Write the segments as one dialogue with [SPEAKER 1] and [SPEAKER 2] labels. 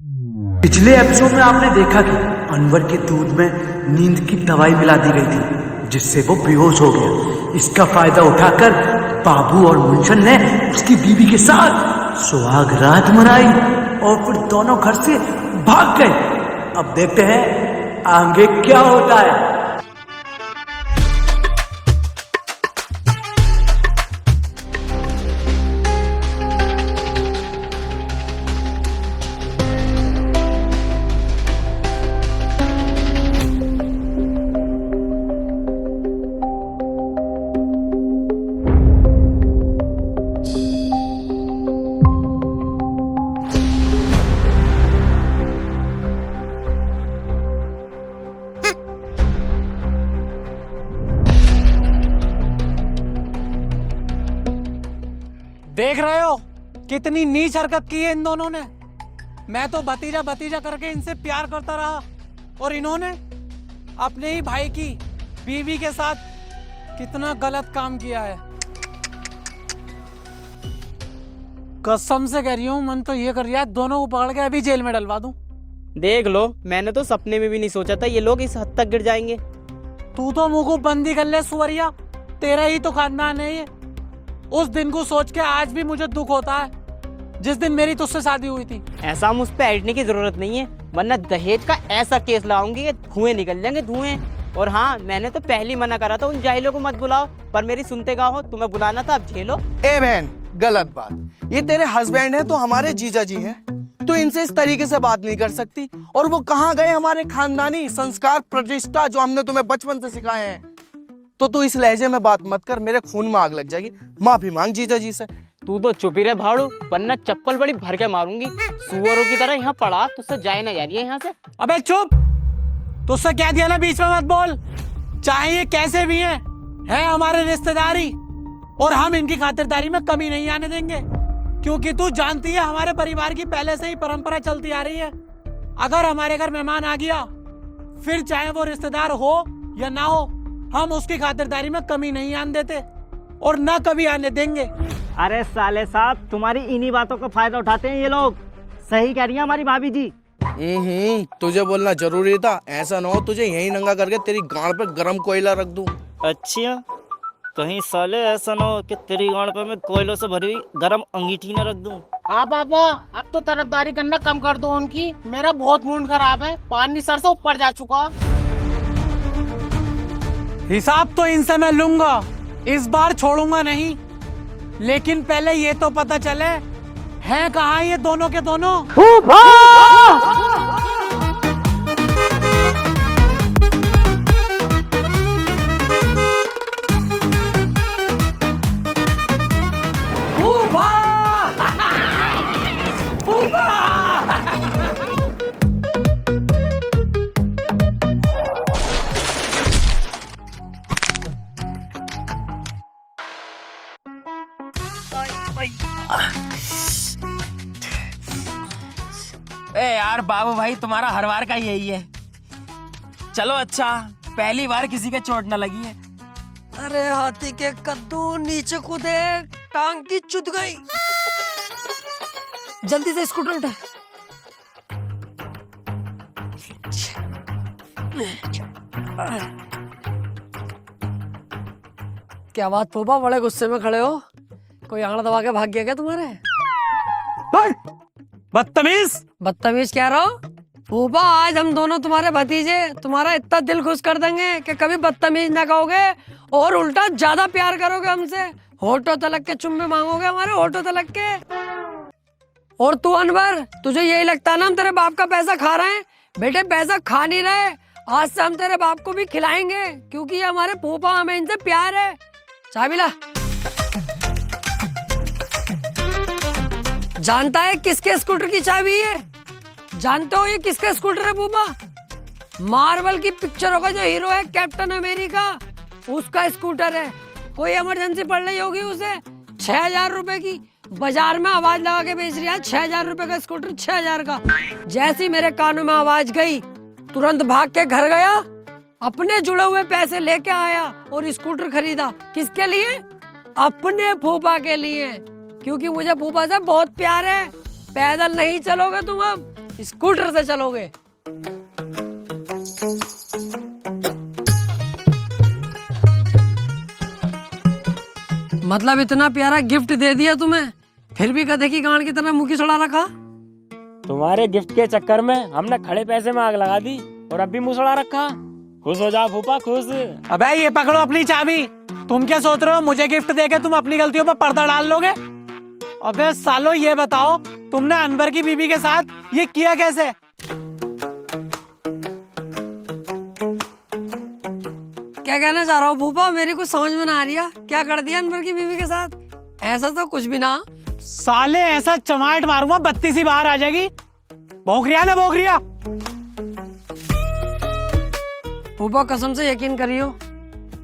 [SPEAKER 1] पिछले एपिसोड में आपने देखा कि अनवर के दूध में नींद की दवाई मिला दी गई थी जिससे वो बेहोश हो गया। इसका फायदा उठाकर बाबू और मुंशन ने उसकी बीवी के साथ सुहाग रात मनाई और फिर दोनों घर से भाग गए। अब देखते हैं आगे क्या होता है।
[SPEAKER 2] देख रहे हो कितनी नीच हरकत की है इन दोनों ने। मैं तो भतीजा भतीजा करके इनसे प्यार करता रहा और इन्होंने अपने ही भाई की बीवी के साथ कितना गलत काम किया है। कसम से कह रही हूँ, मन तो ये कर रहा है दोनों को पकड़ के अभी जेल में डलवा दूं।
[SPEAKER 3] देख लो, मैंने तो सपने में भी नहीं सोचा था ये लोग इस हद तक गिर जाएंगे।
[SPEAKER 2] तू तो मुंह को बंदी कर ले सुवरिया, तेरा ही तो खानदान है ये। उस दिन को सोच के आज भी मुझे दुख होता है जिस दिन मेरी तुझसे शादी हुई थी।
[SPEAKER 3] ऐसा मुझ पे ऐडने की जरूरत नहीं है, वरना दहेज का ऐसा केस लाऊंगी कि धुएं निकल जाएंगे धुएं। और हाँ, मैंने तो पहले मना करा था उन जाहिलों को मत बुलाओ, पर मेरी सुनते का हो, तुम्हें बुलाना था, अब झेलो।
[SPEAKER 4] ए बहन, गलत बात। ये तेरे हस्बैंड है तो हमारे जीजा जी हैं, तो इनसे इस तरीके से बात नहीं कर सकती। और वो कहाँ गए हमारे खानदानी संस्कार प्रतिष्ठा जो हमने तुम्हें बचपन से सिखाए हैं। तो तू इस लहजे में बात मत कर, मेरे खून में आग लग जाएगी। माफी मांग जीजा जी से।
[SPEAKER 3] तू तो चुप ही रहे भाड़ू, वरना चप्पल बड़ी भर के मारूंगी। सुअरों की तरह यहाँ पड़ा, तुझसे जाए ना जा रही है यहाँ से।
[SPEAKER 2] अबे चुप, तुझसे क्या दिया ना, बीच में मत बोल। चाहे ये कैसे भी हैं, है हमारे रिश्तेदारी और हम इनकी खातिरदारी में कमी नहीं आने देंगे। क्योंकि तू जानती है हमारे परिवार की पहले से ही परंपरा चलती आ रही है। अगर हमारे घर मेहमान आ गया, फिर चाहे वो रिश्तेदार हो या ना हो, हम उसकी खातिरदारी में कमी नहीं आने देते और ना कभी आने देंगे।
[SPEAKER 3] अरे साले साहब, तुम्हारी इन्हीं बातों का फायदा उठाते हैं ये लोग। सही कह रही है हमारी भाभी जी।
[SPEAKER 4] तुझे बोलना जरूरी था। ऐसा ना हो तुझे यहीं नंगा करके तेरी गांड पे गरम कोयला रख दूं।
[SPEAKER 5] अच्छा, कहीं साले ऐसा ना हो कि तेरी गांड पे मैं कोयलों से भरी हुई गरम अंगीठी न रख दूं।
[SPEAKER 2] हाँ पापा, अब तो तरफदारी करना कम कर दो उनकी। मेरा बहुत मूड खराब है, पानी सर से ऊपर जा चुका। हिसाब तो इनसे मैं लूंगा, इस बार छोड़ूंगा नहीं। लेकिन पहले ये तो पता चले हैं कहाँ ये दोनों के दोनों।
[SPEAKER 5] ए यार बाबू भाई, तुम्हारा हर बार का यही है। चलो अच्छा, पहली बार किसी के चोट न लगी है।
[SPEAKER 2] अरे हाथी के कद्दू, नीचे कूदे, टांग की चुद गई। जल्दी से स्कूटर उठा। क्या बात पोपा, बड़े गुस्से में खड़े हो? कोई आंगड़ा दबा के भाग गया क्या तुम्हारे? बदतमीज बदतमीज कह रहा हो? पोपा, आज हम दोनों तुम्हारे भतीजे तुम्हारा इतना दिल खुश कर देंगे कि कभी बदतमीज ना कहोगे और उल्टा ज्यादा प्यार करोगे हमसे। होठों तलक के चुम्मे मांगोगे हमारे, होठों तलक के। और तू अनवर, तुझे यही लगता है ना हम तेरे बाप का पैसा खा रहे हैं? बेटे, पैसा खा नहीं रहे। आज से हम तेरे बाप को भी खिलाएंगे, क्योंकि ये हमारे पोपा, हमें इनसे प्यार है। चाबी ला। जानता है किसके स्कूटर की चाबी है? जानते हो ये किसका स्कूटर है पोपा? मार्वल की पिक्चरों का जो हीरो है कैप्टन अमेरिका, उसका स्कूटर है। कोई इमरजेंसी पड़ रही होगी उसे, 6,000 रुपए की बाजार में आवाज लगा के बेच रही है। 6,000 रुपए का स्कूटर, 6,000 का। जैसी मेरे कानों में आवाज गई, तुरंत भाग के घर गया, अपने जुड़े हुए पैसे लेके आया और स्कूटर खरीदा। किसके लिए? अपने फूफा के लिए, क्योंकि मुझे फूफा से बहुत प्यार है। पैदल नहीं चलोगे तुम अब, स्कूटर से चलोगे। मतलब इतना प्यारा गिफ्ट दे दिया तुम्हें, फिर भी गधे की गांड की तरह मुंह की सड़ा रखा।
[SPEAKER 5] तुम्हारे गिफ्ट के चक्कर में हमने खड़े पैसे में आग लगा दी और अब भी मुसड़ा रखा। खुश हो जा फूफा, खुश।
[SPEAKER 6] अबे ये पकड़ो अपनी चाबी। तुम क्या सोच रहे हो मुझे गिफ्ट देके तुम अपनी गलतियों पर पर्दा डाल लोगे? अबे सालो ये बताओ तुमने अनवर की बीबी के साथ ये किया कैसे?
[SPEAKER 2] क्या कहना चाह रहा हो फूफा, मेरी कुछ समझ में ना आ रही है। क्या कर दिया अनवर की बीवी के साथ? ऐसा तो कुछ भी ना।
[SPEAKER 6] साले ऐसा चमाट मारूंगा बत्ती सी बाहर आ जाएगी। भौंकरिया ना भौंकरिया।
[SPEAKER 2] फूफा कसम से यकीन करियो,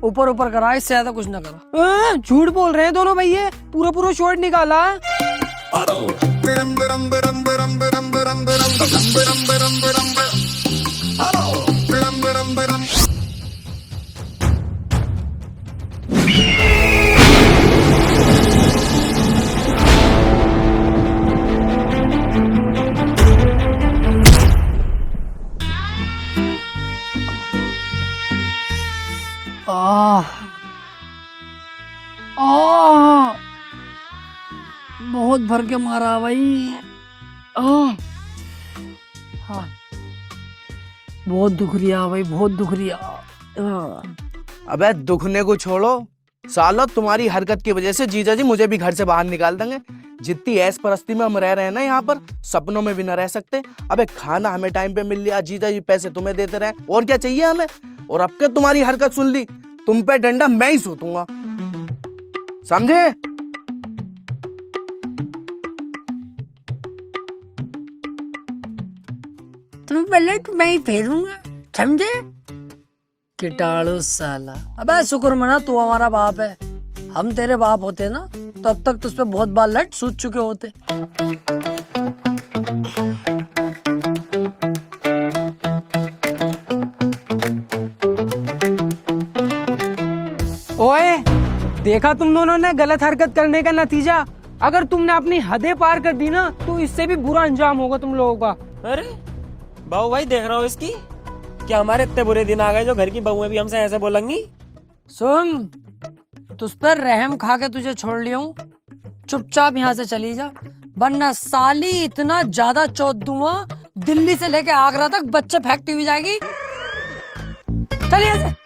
[SPEAKER 2] ऊपर ऊपर करा, इससे ज्यादा कुछ ना करा।
[SPEAKER 6] झूठ बोल रहे हैं दोनों भैया, पूरा पूरा शॉट निकाला।
[SPEAKER 2] बहुत भर के मारा भाई। बहुत दुख रिया भाई, बहुत दुख रिया।
[SPEAKER 4] अबे दुखने को छोड़ो सालो, तुम्हारी हरकत की वजह से जीजा जी मुझे भी घर से बाहर निकाल देंगे। जितनी ऐश परस्ती में हम रह रहे हैं ना यहाँ पर, सपनों में भी न रह सकते। अबे खाना हमें टाइम पे मिल लिया, जीजा जी पैसे तुम्हें देते रहे, और क्या चाहिए हमें? और अब के तुम्हारी हरकत सुन ली, तुम पे डंडा मैं ही सूतूंगा, समझे?
[SPEAKER 2] तुम पहले मैं ही फेरूंगा, समझे? कीटाणु साला। अबे शुक्र मना तू हमारा बाप है, हम तेरे बाप होते ना तो अब तक तुझ पे बहुत बार लट सूझ चुके होते।
[SPEAKER 6] ओए देखा तुम दोनों ने गलत हरकत करने का नतीजा। अगर तुमने अपनी हदें पार कर दी ना तो इससे भी बुरा अंजाम होगा तुम लोगों का।
[SPEAKER 5] अरे बाबू भाई देख रहा हूँ इसकी, क्या हमारे इतने बुरे दिन आ गए जो घर की बहुएं भी हमसे ऐसे बोलेंगी?
[SPEAKER 2] सुन, तुझ पर रहम खा के तुझे छोड़ लिया हूँ, चुपचाप यहाँ से चली जा, वरना साली इतना ज्यादा चौथ दूंगा दिल्ली से लेके आगरा तक बच्चे फेंकती हुई जाएगी। चल यहाँ से।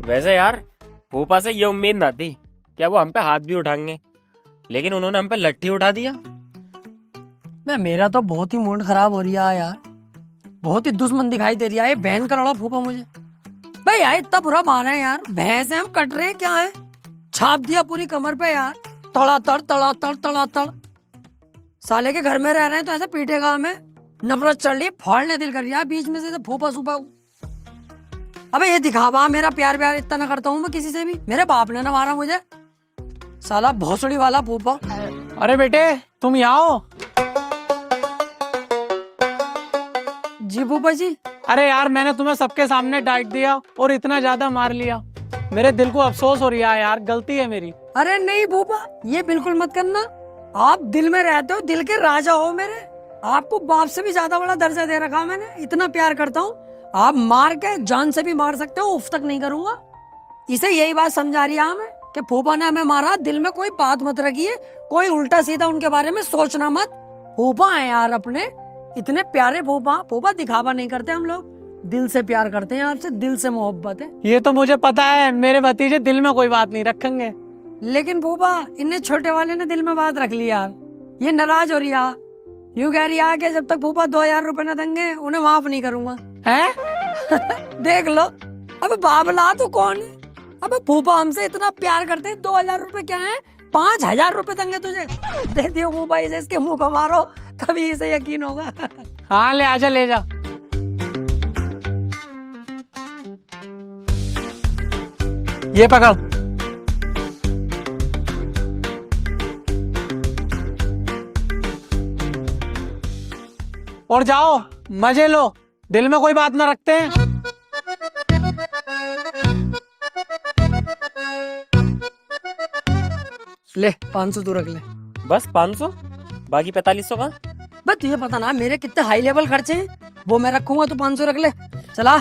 [SPEAKER 5] वैसे यार फूफा से ये उम्मीद ना थी क्या वो हम पे हाथ भी उठाएंगे, लेकिन उन्होंने हम पे लट्ठी उठा दिया।
[SPEAKER 2] मैं मेरा तो बहुत ही मूड खराब हो रहा है यार, बहुत ही दुश्मन दिखाई दे रहा है बहन का लड़ा फूफा मुझे। भाई यार इतना बुरा मारा है यार, भैंस है हम कट रहे हैं क्या है? छाप दिया पूरी कमर पे यार, तड़ा तड़ तड़ा तड़ तड़ा तड़। साले के घर में रह रहे हैं तो ऐसा पीटेगा हमें, नफरत चढ़ रही है, फाड़ने दिल कर रहा है बीच में से फूफा सूफा। अबे ये दिखावा, मेरा प्यार प्यार इतना ना करता हूँ मैं किसी से भी, मेरे बाप ने ना मारा मुझे, साला भोसड़ी वाला फूफा।
[SPEAKER 6] अरे बेटे तुम यहाँ हो।
[SPEAKER 2] जी फूफा जी।
[SPEAKER 6] अरे यार मैंने तुम्हें सबके सामने डांट दिया और इतना ज्यादा मार लिया, मेरे दिल को अफसोस हो रहा है यार, गलती है मेरी।
[SPEAKER 2] अरे नहीं फूफा, ये बिल्कुल मत करना, आप दिल में रहते हो, दिल के राजा हो मेरे, आपको बाप से भी ज्यादा बड़ा दर्जा दे रखा मैंने, इतना प्यार करता हूँ। आप मार के जान से भी मार सकते हो, उफ तक नहीं करूंगा। इसे यही बात समझा रही है हमें कि फूफा ने हमें मारा, दिल में कोई बात मत रखिए, कोई उल्टा सीधा उनके बारे में सोचना मत। फूफा है यार अपने, इतने प्यारे फूफा, फूफा दिखावा नहीं करते हम लोग, दिल से प्यार करते हैं आपसे, दिल से मोहब्बत है।
[SPEAKER 6] ये तो मुझे पता है, मेरे भतीजे दिल में कोई बात नहीं रखेंगे।
[SPEAKER 2] लेकिन फूफा इन्हें छोटे वाले ने दिल में बात रख ली यार, ये नाराज हो रही है, यूं कह रही है कि जब तक फूफा 2000 रुपए न देंगे उन्हें माफ नहीं करूंगा।
[SPEAKER 6] हैं?
[SPEAKER 2] देख लो, अबे बाबला तो कौन है? अबे फूफा हमसे इतना प्यार करते हैं, 2000 रुपए क्या है, 5000 रुपए देंगे तुझे, दे दियो फूफा, इसे इसके मुंह को मारो तभी इसे यकीन होगा।
[SPEAKER 6] हाँ ले आजा, ले जा। ये पकड़। और जाओ मजे लो, दिल में कोई बात ना रखते हैं।
[SPEAKER 2] ले 500 तू रख ले।
[SPEAKER 5] बस 500, बाकी 4500 का।
[SPEAKER 2] बस तुझे पता ना मेरे कितने हाई लेवल खर्चे हैं, वो मैं रखूंगा, तू 500 रख ले। चला।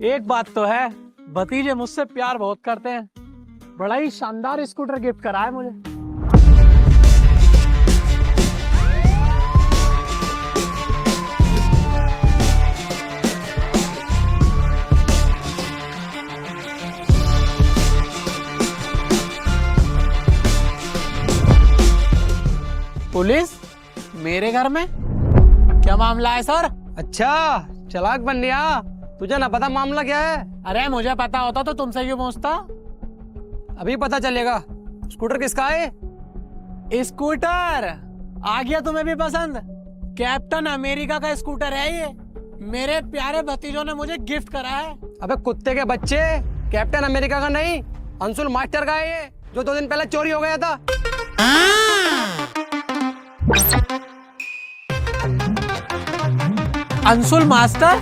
[SPEAKER 6] एक बात तो है, भतीजे मुझसे प्यार बहुत करते हैं। बड़ा ही शानदार स्कूटर गिफ्ट करा है मुझे। पुलिस मेरे घर में? क्या मामला है सर?
[SPEAKER 7] अच्छा, चालाक बन गया। तुझे ना पता मामला क्या है?
[SPEAKER 6] अरे मुझे पता होता तो तुमसे क्यों पूछता?
[SPEAKER 7] अभी पता चलेगा। स्कूटर किसका है?
[SPEAKER 6] स्कूटर आ गया तुम्हें भी पसंद? कैप्टन अमेरिका का स्कूटर है ये। मेरे प्यारे भतीजों ने मुझे गिफ्ट करा है।
[SPEAKER 7] अबे कुत्ते के बच्चे, कैप्टन अमेरिका का नहीं, अंशुल मास्टर का है ये, जो 2 दिन पहले चोरी हो गया था।
[SPEAKER 6] अंशुल मास्टर?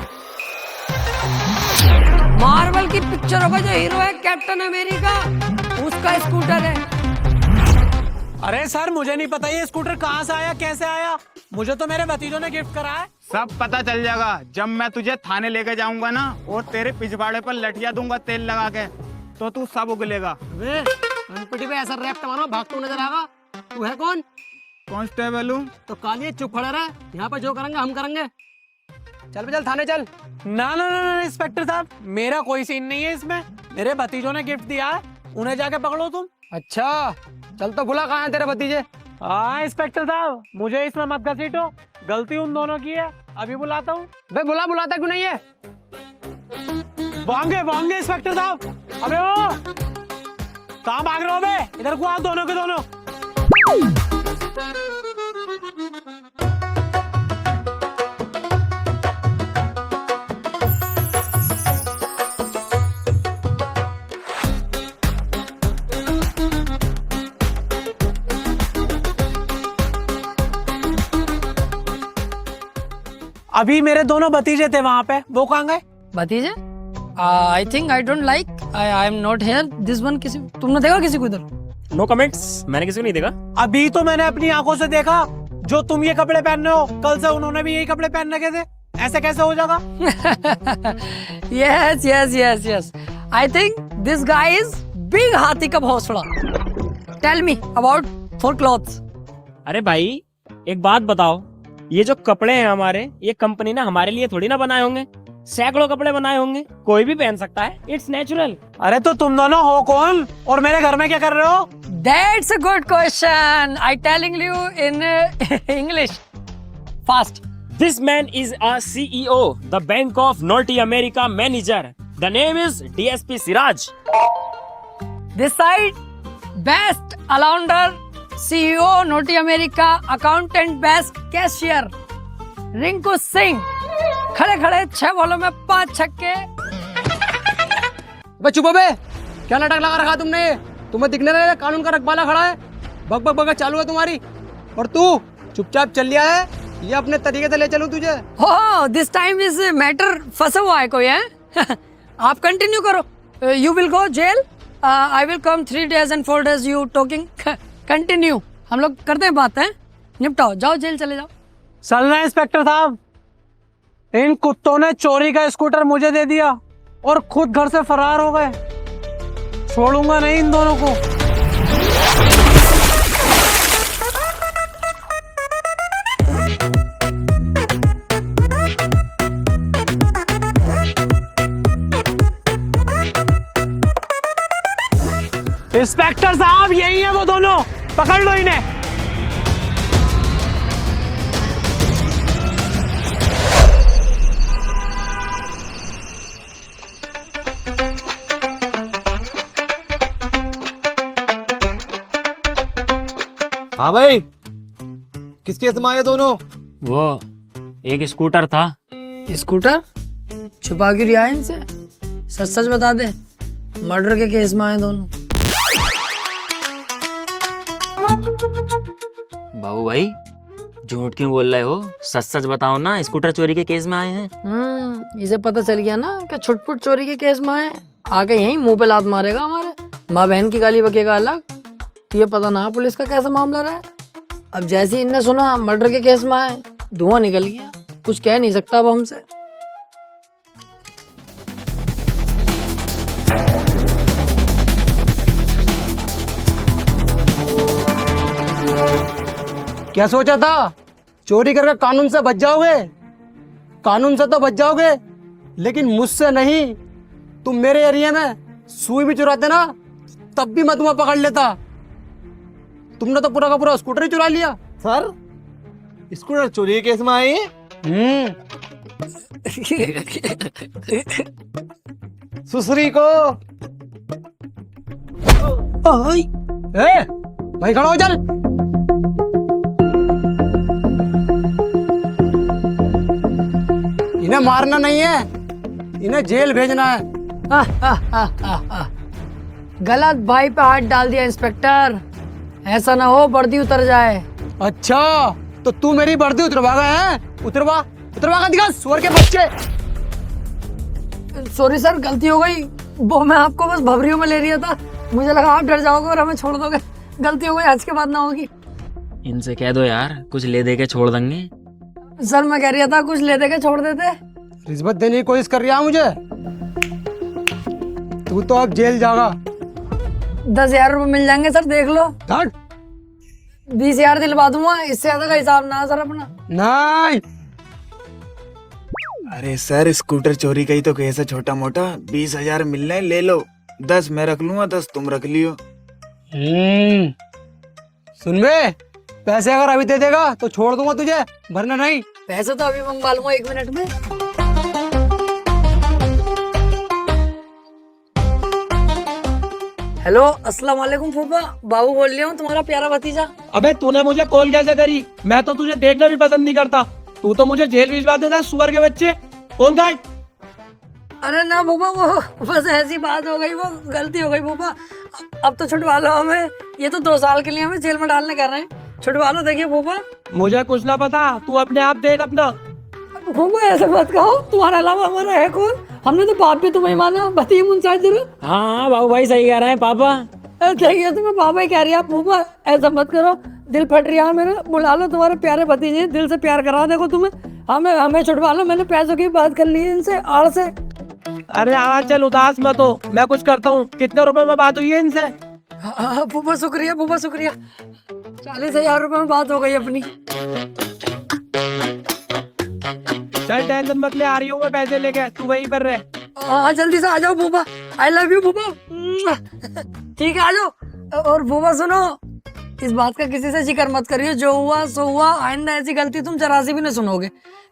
[SPEAKER 2] मार्वल की पिक्चरों का जो हीरो है कैप्टन अमेरिका, उसका स्कूटर है।
[SPEAKER 6] अरे सर मुझे नहीं पता ये स्कूटर कहाँ से आया, कैसे आया। मुझे तो मेरे भतीजों ने गिफ्ट करा है।
[SPEAKER 8] सब पता चल जाएगा जब मैं तुझे थाने लेके जाऊंगा ना, और तेरे पिछवाड़े पर लठिया दूंगा तेल लगा के, तो तू सब उगलेगा।
[SPEAKER 7] अनपटी पे ऐसा रैप मारो, भागता नजर आएगा। तू है कौन?
[SPEAKER 8] कांस्टेबल हूँ।
[SPEAKER 7] तो कालिए चुप खड़ा रहा, यहाँ पे जो करेंगे हम करेंगे। चल चल थाने चल।
[SPEAKER 6] ना ना ना ना इंस्पेक्टर साहब, मेरा कोई सीन नहीं है इसमें। मेरे भतीजों ने गिफ्ट दिया है, उन्हें जाके पकड़ो तुम।
[SPEAKER 7] अच्छा चल, तो बुला कहाँ है तेरे भतीजे?
[SPEAKER 6] हाँ इंस्पेक्टर साहब, मुझे इसमें मत घसीटो, गलती उन दोनों की है। अभी बुलाता हूँ।
[SPEAKER 7] बे बुलाता क्यों नहीं है?
[SPEAKER 6] वांगे इंस्पेक्टर साहब। अबे ओ कहाँ भाग रहे हो बे? इधर को आओ दोनों के दोनों। अभी मेरे दोनों भतीजे थे वहां पे, वो कहाँ गए?
[SPEAKER 2] भतीजे? I think I don't like, I am not here this one. किसी तुमने देखा किसी को इधर?
[SPEAKER 5] नो कमेंट्स, मैंने किसी को नहीं देखा।
[SPEAKER 6] अभी तो मैंने अपनी आंखों से देखा, जो तुम ये कपड़े पहन रहे हो, कल से उन्होंने भी यही कपड़े पहन रखे थे। ऐसे कैसे हो जाएगा?
[SPEAKER 2] Yes yes yes yes, I think this guy is big हाथी का भौसड़ा। Tell me about for clothes.
[SPEAKER 5] अरे भाई एक बात बताओ, ये जो कपड़े हैं हमारे, ये कंपनी ने हमारे लिए थोड़ी ना बनाए होंगे। सैकड़ों कपड़े बनाए होंगे, कोई भी पहन सकता है। It's natural.
[SPEAKER 6] अरे तो तुम दोनों हो कौन और मेरे घर में क्या कर रहे हो?
[SPEAKER 2] That's a good question. I telling you in English. Fast.
[SPEAKER 5] This man is a CEO, the Bank of North America manager. The name is DSP Siraj.
[SPEAKER 2] This side, best allounder, CEO North America, accountant, best cashier. Rinku Singh, खड़े खड़े 6 बॉलों में 5 छक्के।
[SPEAKER 7] बे चुप हो बे, क्या नाटक लगा रखा तुमने? तुम्हें दिखने रहा है कानून का रखवाला खड़ा है, बक बक बक चालू है तुम्हारी। और तू चुपचाप चल लिया है, ये अपने तरीके से ले चलूं तुझे?
[SPEAKER 2] हो दिस टाइम इज मैटर फंसा हुआ है कोई है? आप कंटिन्यू करो। You will go jail, I will come 3 days and 4 days you talking. Continue, हम लोग करते हैं बात है, निपटाओ, जाओ जेल चले जाओ।
[SPEAKER 6] चल रहे इंस्पेक्टर साहब, इन कुत्तों ने चोरी का स्कूटर मुझे दे दिया और खुद घर से फरार हो गए। छोड़ूंगा नहीं इन दोनों को। इंस्पेक्टर साहब यही है वो दोनों, पकड़ लो इन्हें।
[SPEAKER 4] हाँ भाई, किस केस में आए दोनों?
[SPEAKER 5] वो एक स्कूटर था।
[SPEAKER 2] स्कूटर छुपा क्यों रिया है इनसे? सच सच बता दे, मर्डर के केस में आए दोनों।
[SPEAKER 5] बाबू भाई झूठ क्यों बोल रहे हो? सच सच बताओ ना, स्कूटर चोरी के केस में आए हैं।
[SPEAKER 2] इसे पता चल गया ना कि छुटपुट चोरी के केस में आए, आके यहीं मुंह पे लात मारेगा हमारे, माँ बहन की गाली बकेगा अलग। तो ये पता ना पुलिस का कैसा मामला रहा है। अब जैसे ही इनने सुना मर्डर के केस में आए, धुआं निकल गया, कुछ कह नहीं सकता अब हमसे।
[SPEAKER 7] क्या सोचा था? चोरी करके कानून से बच जाओगे? कानून से तो बच जाओगे, लेकिन मुझसे नहीं। तुम मेरे एरिया में सुई भी चुराते ना, तब भी मैं तुम्हें पकड़ लेता। तुमने तो पूरा का पूरा स्कूटर ही चुरा लिया।
[SPEAKER 4] सर, स्कूटर चोरी के केस में आए हैं? सुसरी को
[SPEAKER 7] भाई खड़ा हो, चल। इन्हें मारना नहीं है, इन्हें जेल भेजना है।
[SPEAKER 2] गलत भाई पे हाथ डाल दिया इंस्पेक्टर, ऐसा ना हो वर्दी उतर जाए।
[SPEAKER 7] अच्छा, तो तू मेरी वर्दी उतरवा गया है? उतरवा का दिखा, सुअर के बच्चे।
[SPEAKER 2] सॉरी सर, गलती हो गई। वो मैं आपको बस भवरियों में ले लिया था, मुझे लगा आप डर जाओगे और हमें छोड़ दोगे। गलती हो गई, आज के बाद ना होगी।
[SPEAKER 5] इनसे कह दो यार, कुछ ले दे के छोड़ देंगे।
[SPEAKER 2] सर मैं कह रहा था कुछ ले दे के छोड़ देते।
[SPEAKER 7] रिश्वत देने की कोशिश कर रहा है मुझे। तू तो अब जेल जाएगा।
[SPEAKER 2] 10,000 रुपए मिल जाएंगे सर, देख लो। 20,000 दिलवा दूंगा, इससे ज्यादा का हिसाब ना सर अपना।
[SPEAKER 7] नहीं,
[SPEAKER 9] अरे सर, स्कूटर चोरी का ही तो केस है छोटा मोटा। 20,000 मिल रहे, ले लो। 10 मैं रख लूंगा, 10 तुम रख लियो।
[SPEAKER 7] सुन बे, पैसे अगर अभी दे देगा तो छोड़ दूंगा तुझे, वरना नहीं।
[SPEAKER 2] पैसे तो अभी मंगवा लूंगा 1 मिनट में। हेलो, अस्सलाम वालेकुम फूफा, बाबू बोल रहा हूँ, तुम्हारा प्यारा भतीजा।
[SPEAKER 6] अबे तूने मुझे कॉल कैसे करी? मैं तो तुझे देखना भी पसंद नहीं करता, तू तो मुझे जेल भिजवा देता, सुअर के बच्चे। कौन था?
[SPEAKER 2] अरे ना फूफा, वो बस ऐसी बात हो गई, वो गलती हो गई फूफा। अब तो छुटवा लो हमें, ये तो 2 साल के लिए हमें जेल में डालने कर रहे हैं। छुटवा लो, देखिए फूफा।
[SPEAKER 6] मुझे कुछ ना पता, तू अपने आप देख अपना।
[SPEAKER 2] फूफा ऐसे मत कहो, तुम्हारे अलावा हमारा है कौन? हमने तो बाप भी तुम्हें माना, बताइए मुंसाज जरूर।
[SPEAKER 5] हाँ बाबू भाई सही कह रहे हैं पापा।
[SPEAKER 2] देखिए तुम्हें बाबा ही कह रही है फूफा, ऐसा मत करो, दिल फट रहा है मेरा। बुला लो तुम्हारे प्यारे भतीजे, दिल से प्यार करा देखो तुम्हें। हमें छुटवा लो, मैंने पैसों की बात कर ली है इनसे, आड़ से।
[SPEAKER 6] अरे हाँ चल, उदास मत हो, मैं कुछ करता हूँ। कितने रुपए में बात हुई है इनसे?
[SPEAKER 2] हाँ फूफा शुक्रिया, फूफा शुक्रिया। 40,000 रुपए में बात हो गई अपनी।
[SPEAKER 6] चल टेंशन मत ले, आ रही हूँ मैं पैसे लेके, तू वहीं पर रह।
[SPEAKER 2] हाँ जल्दी से आ जाओ फूफा, आई लव यू फूफा। ठीक है आ जाओ। और फूफा सुनो, इस बात का किसी से जिक्र मत करियो, जो हुआ सो हुआ। आइंदा ऐसी गलती तुम जरा सी भी न सुनोगे।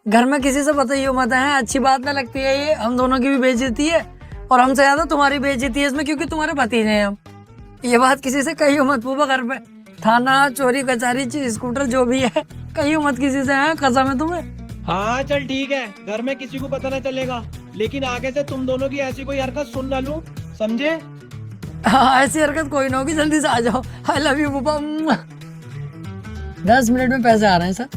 [SPEAKER 2] घर में किसी से बताइयो मत, है अच्छी बात ना लगती है ये। हम दोनों की भी बेइज्जती है और हमसे ज्यादा तुम्हारी बेइज्जती है इसमें, क्योंकि तुम्हारे भतीजे हैं हम। ये बात किसी से कहियो मत फूफा, घर पे थाना, चोरी कचहरी, स्कूटर जो भी है, कहियो मत किसी से, है कसम है तुम्हें।
[SPEAKER 6] हाँ चल ठीक है, घर में किसी को पता ना चलेगा, लेकिन आगे से तुम दोनों की ऐसी कोई हरकत सुन ना लूं, समझे?
[SPEAKER 2] हाँ ऐसी हरकत कोई ना होगी, जल्दी से आ जाओ। आई लव यू फूफा। 10 मिनट में पैसे आ रहे हैं सर।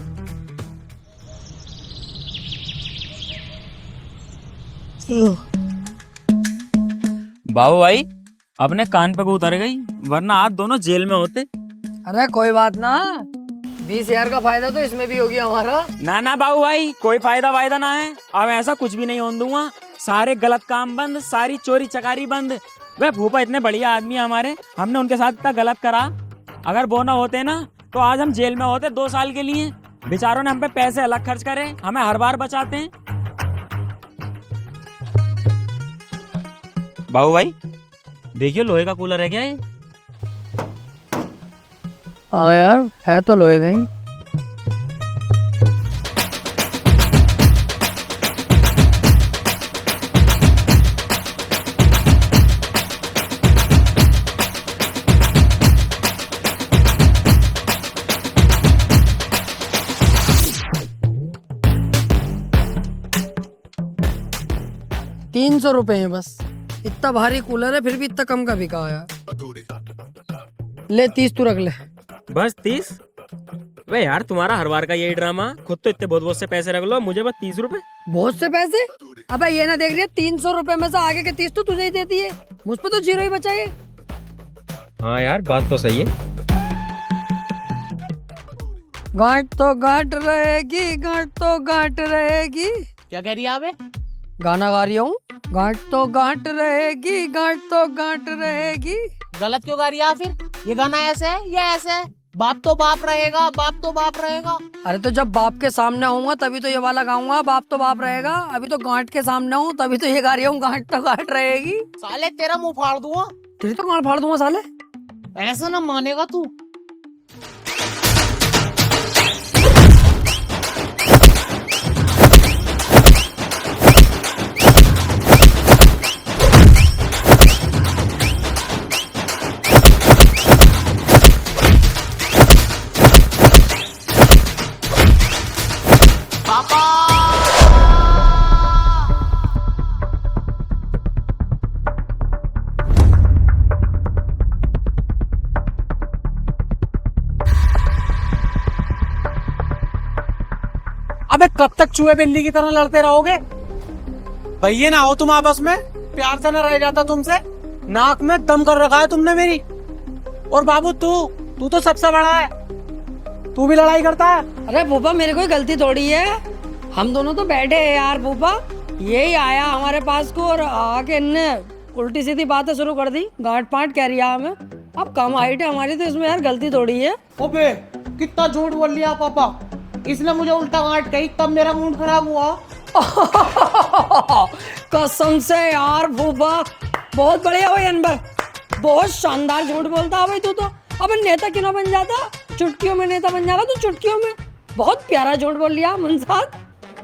[SPEAKER 5] बाबू भाई अपने कान पे को उतर गई, वरना आज दोनों जेल में होते।
[SPEAKER 2] अरे कोई बात ना, 20,000 का फायदा तो इसमें भी हो गया हमारा।
[SPEAKER 5] ना ना बाबू भाई, कोई फायदा ना है। अब ऐसा कुछ भी नहीं होने दूंगा। सारे गलत काम बंद, सारी चोरी चकारी बंद। वे भूपा इतने बढ़िया आदमी है हमारे, हमने उनके साथ इतना गलत करा। अगर वो ना होते ना तो आज हम जेल में होते 2 साल के लिए। बेचारों ने हम पे पैसे अलग खर्च करे, हमें हर बार बचाते हैं। बाबू भाई देखियो, लोहे का कूलर है क्या ये?
[SPEAKER 2] हाँ यार, है तो लोहे नहीं। ₹300 है बस। इतना भारी कूलर है फिर भी इतना कम का बिका है यार। ले 30 तू रख ले।
[SPEAKER 5] बस 30? वे यार तुम्हारा हर बार का यही ड्रामा, खुद तो इतने बहुत बहुत से पैसे रख लो, मुझे बस 30 रुपए।
[SPEAKER 2] बहुत से पैसे? अबे ये ना देख रही है, ₹300 में से आगे के 30 तो तुझे ही देती है, मुझ पे तो जीरो ही बचा है।
[SPEAKER 5] हाँ यार बात तो सही है।
[SPEAKER 2] गांठ तो गांठ रहेगी, गांठ तो गांठ रहेगी।
[SPEAKER 3] क्या कह रही है आवे?
[SPEAKER 2] गाना गा रही हूँ। गांठ तो गांठ रहेगी, गांठ तो गांठ रहेगी।
[SPEAKER 3] गलत क्यों गा रही है फिर? ये गाना ऐसे है या ऐसे है? बाप तो बाप रहेगा, बाप तो बाप रहेगा।
[SPEAKER 2] अरे तो जब बाप के सामने होऊंगा तभी तो ये वाला गाऊंगा, बाप तो बाप रहेगा। अभी तो गांठ के सामने हूँ तभी तो ये गा रही हूँ, गांठ तो गांठ रहेगी।
[SPEAKER 3] साले तेरा मुंह फाड़ दूंगा।
[SPEAKER 2] तेरी तो गांठ फाड़ दूंगा साले।
[SPEAKER 3] ऐसा ना मानेगा तू।
[SPEAKER 6] अबे कब तक चूहे बिल्ली की तरह लड़ते रहोगे? भैया ना हो तुम आपस में, प्यार से न रह जाता तुमसे। नाक में दम कर रखा है तुमने मेरी। और बाबू तू तो सबसे बड़ा है, तू भी लड़ाई करता है।
[SPEAKER 2] अरे भूपा मेरी कोई गलती थोड़ी है, हम दोनों तो बैठे हैं यार। भूपा यही आया हमारे पास को और आके इनने उल्टी सीधी बातें शुरू कर दी, गांठ पांठ कह रही है हमें। अब कम हाइट है हमारी तो इसमें यार गलती थोड़ी है।
[SPEAKER 3] ओबे कितना झूठ बोल लिया पापा, इसने मुझे उल्टा गांठ कही तब मेरा मूड खराब हुआ।
[SPEAKER 2] कसम से यार भूपा, बहुत बढ़िया भाई अनबर, बहुत शानदार झूठ बोलता है भाई तू तो। अब नेता क्यों ना बन जाता, चुटकियों में नेता बन जाएगा तू, चुटकियों में। बहुत प्यारा झूठ बोल लिया मुंसाद।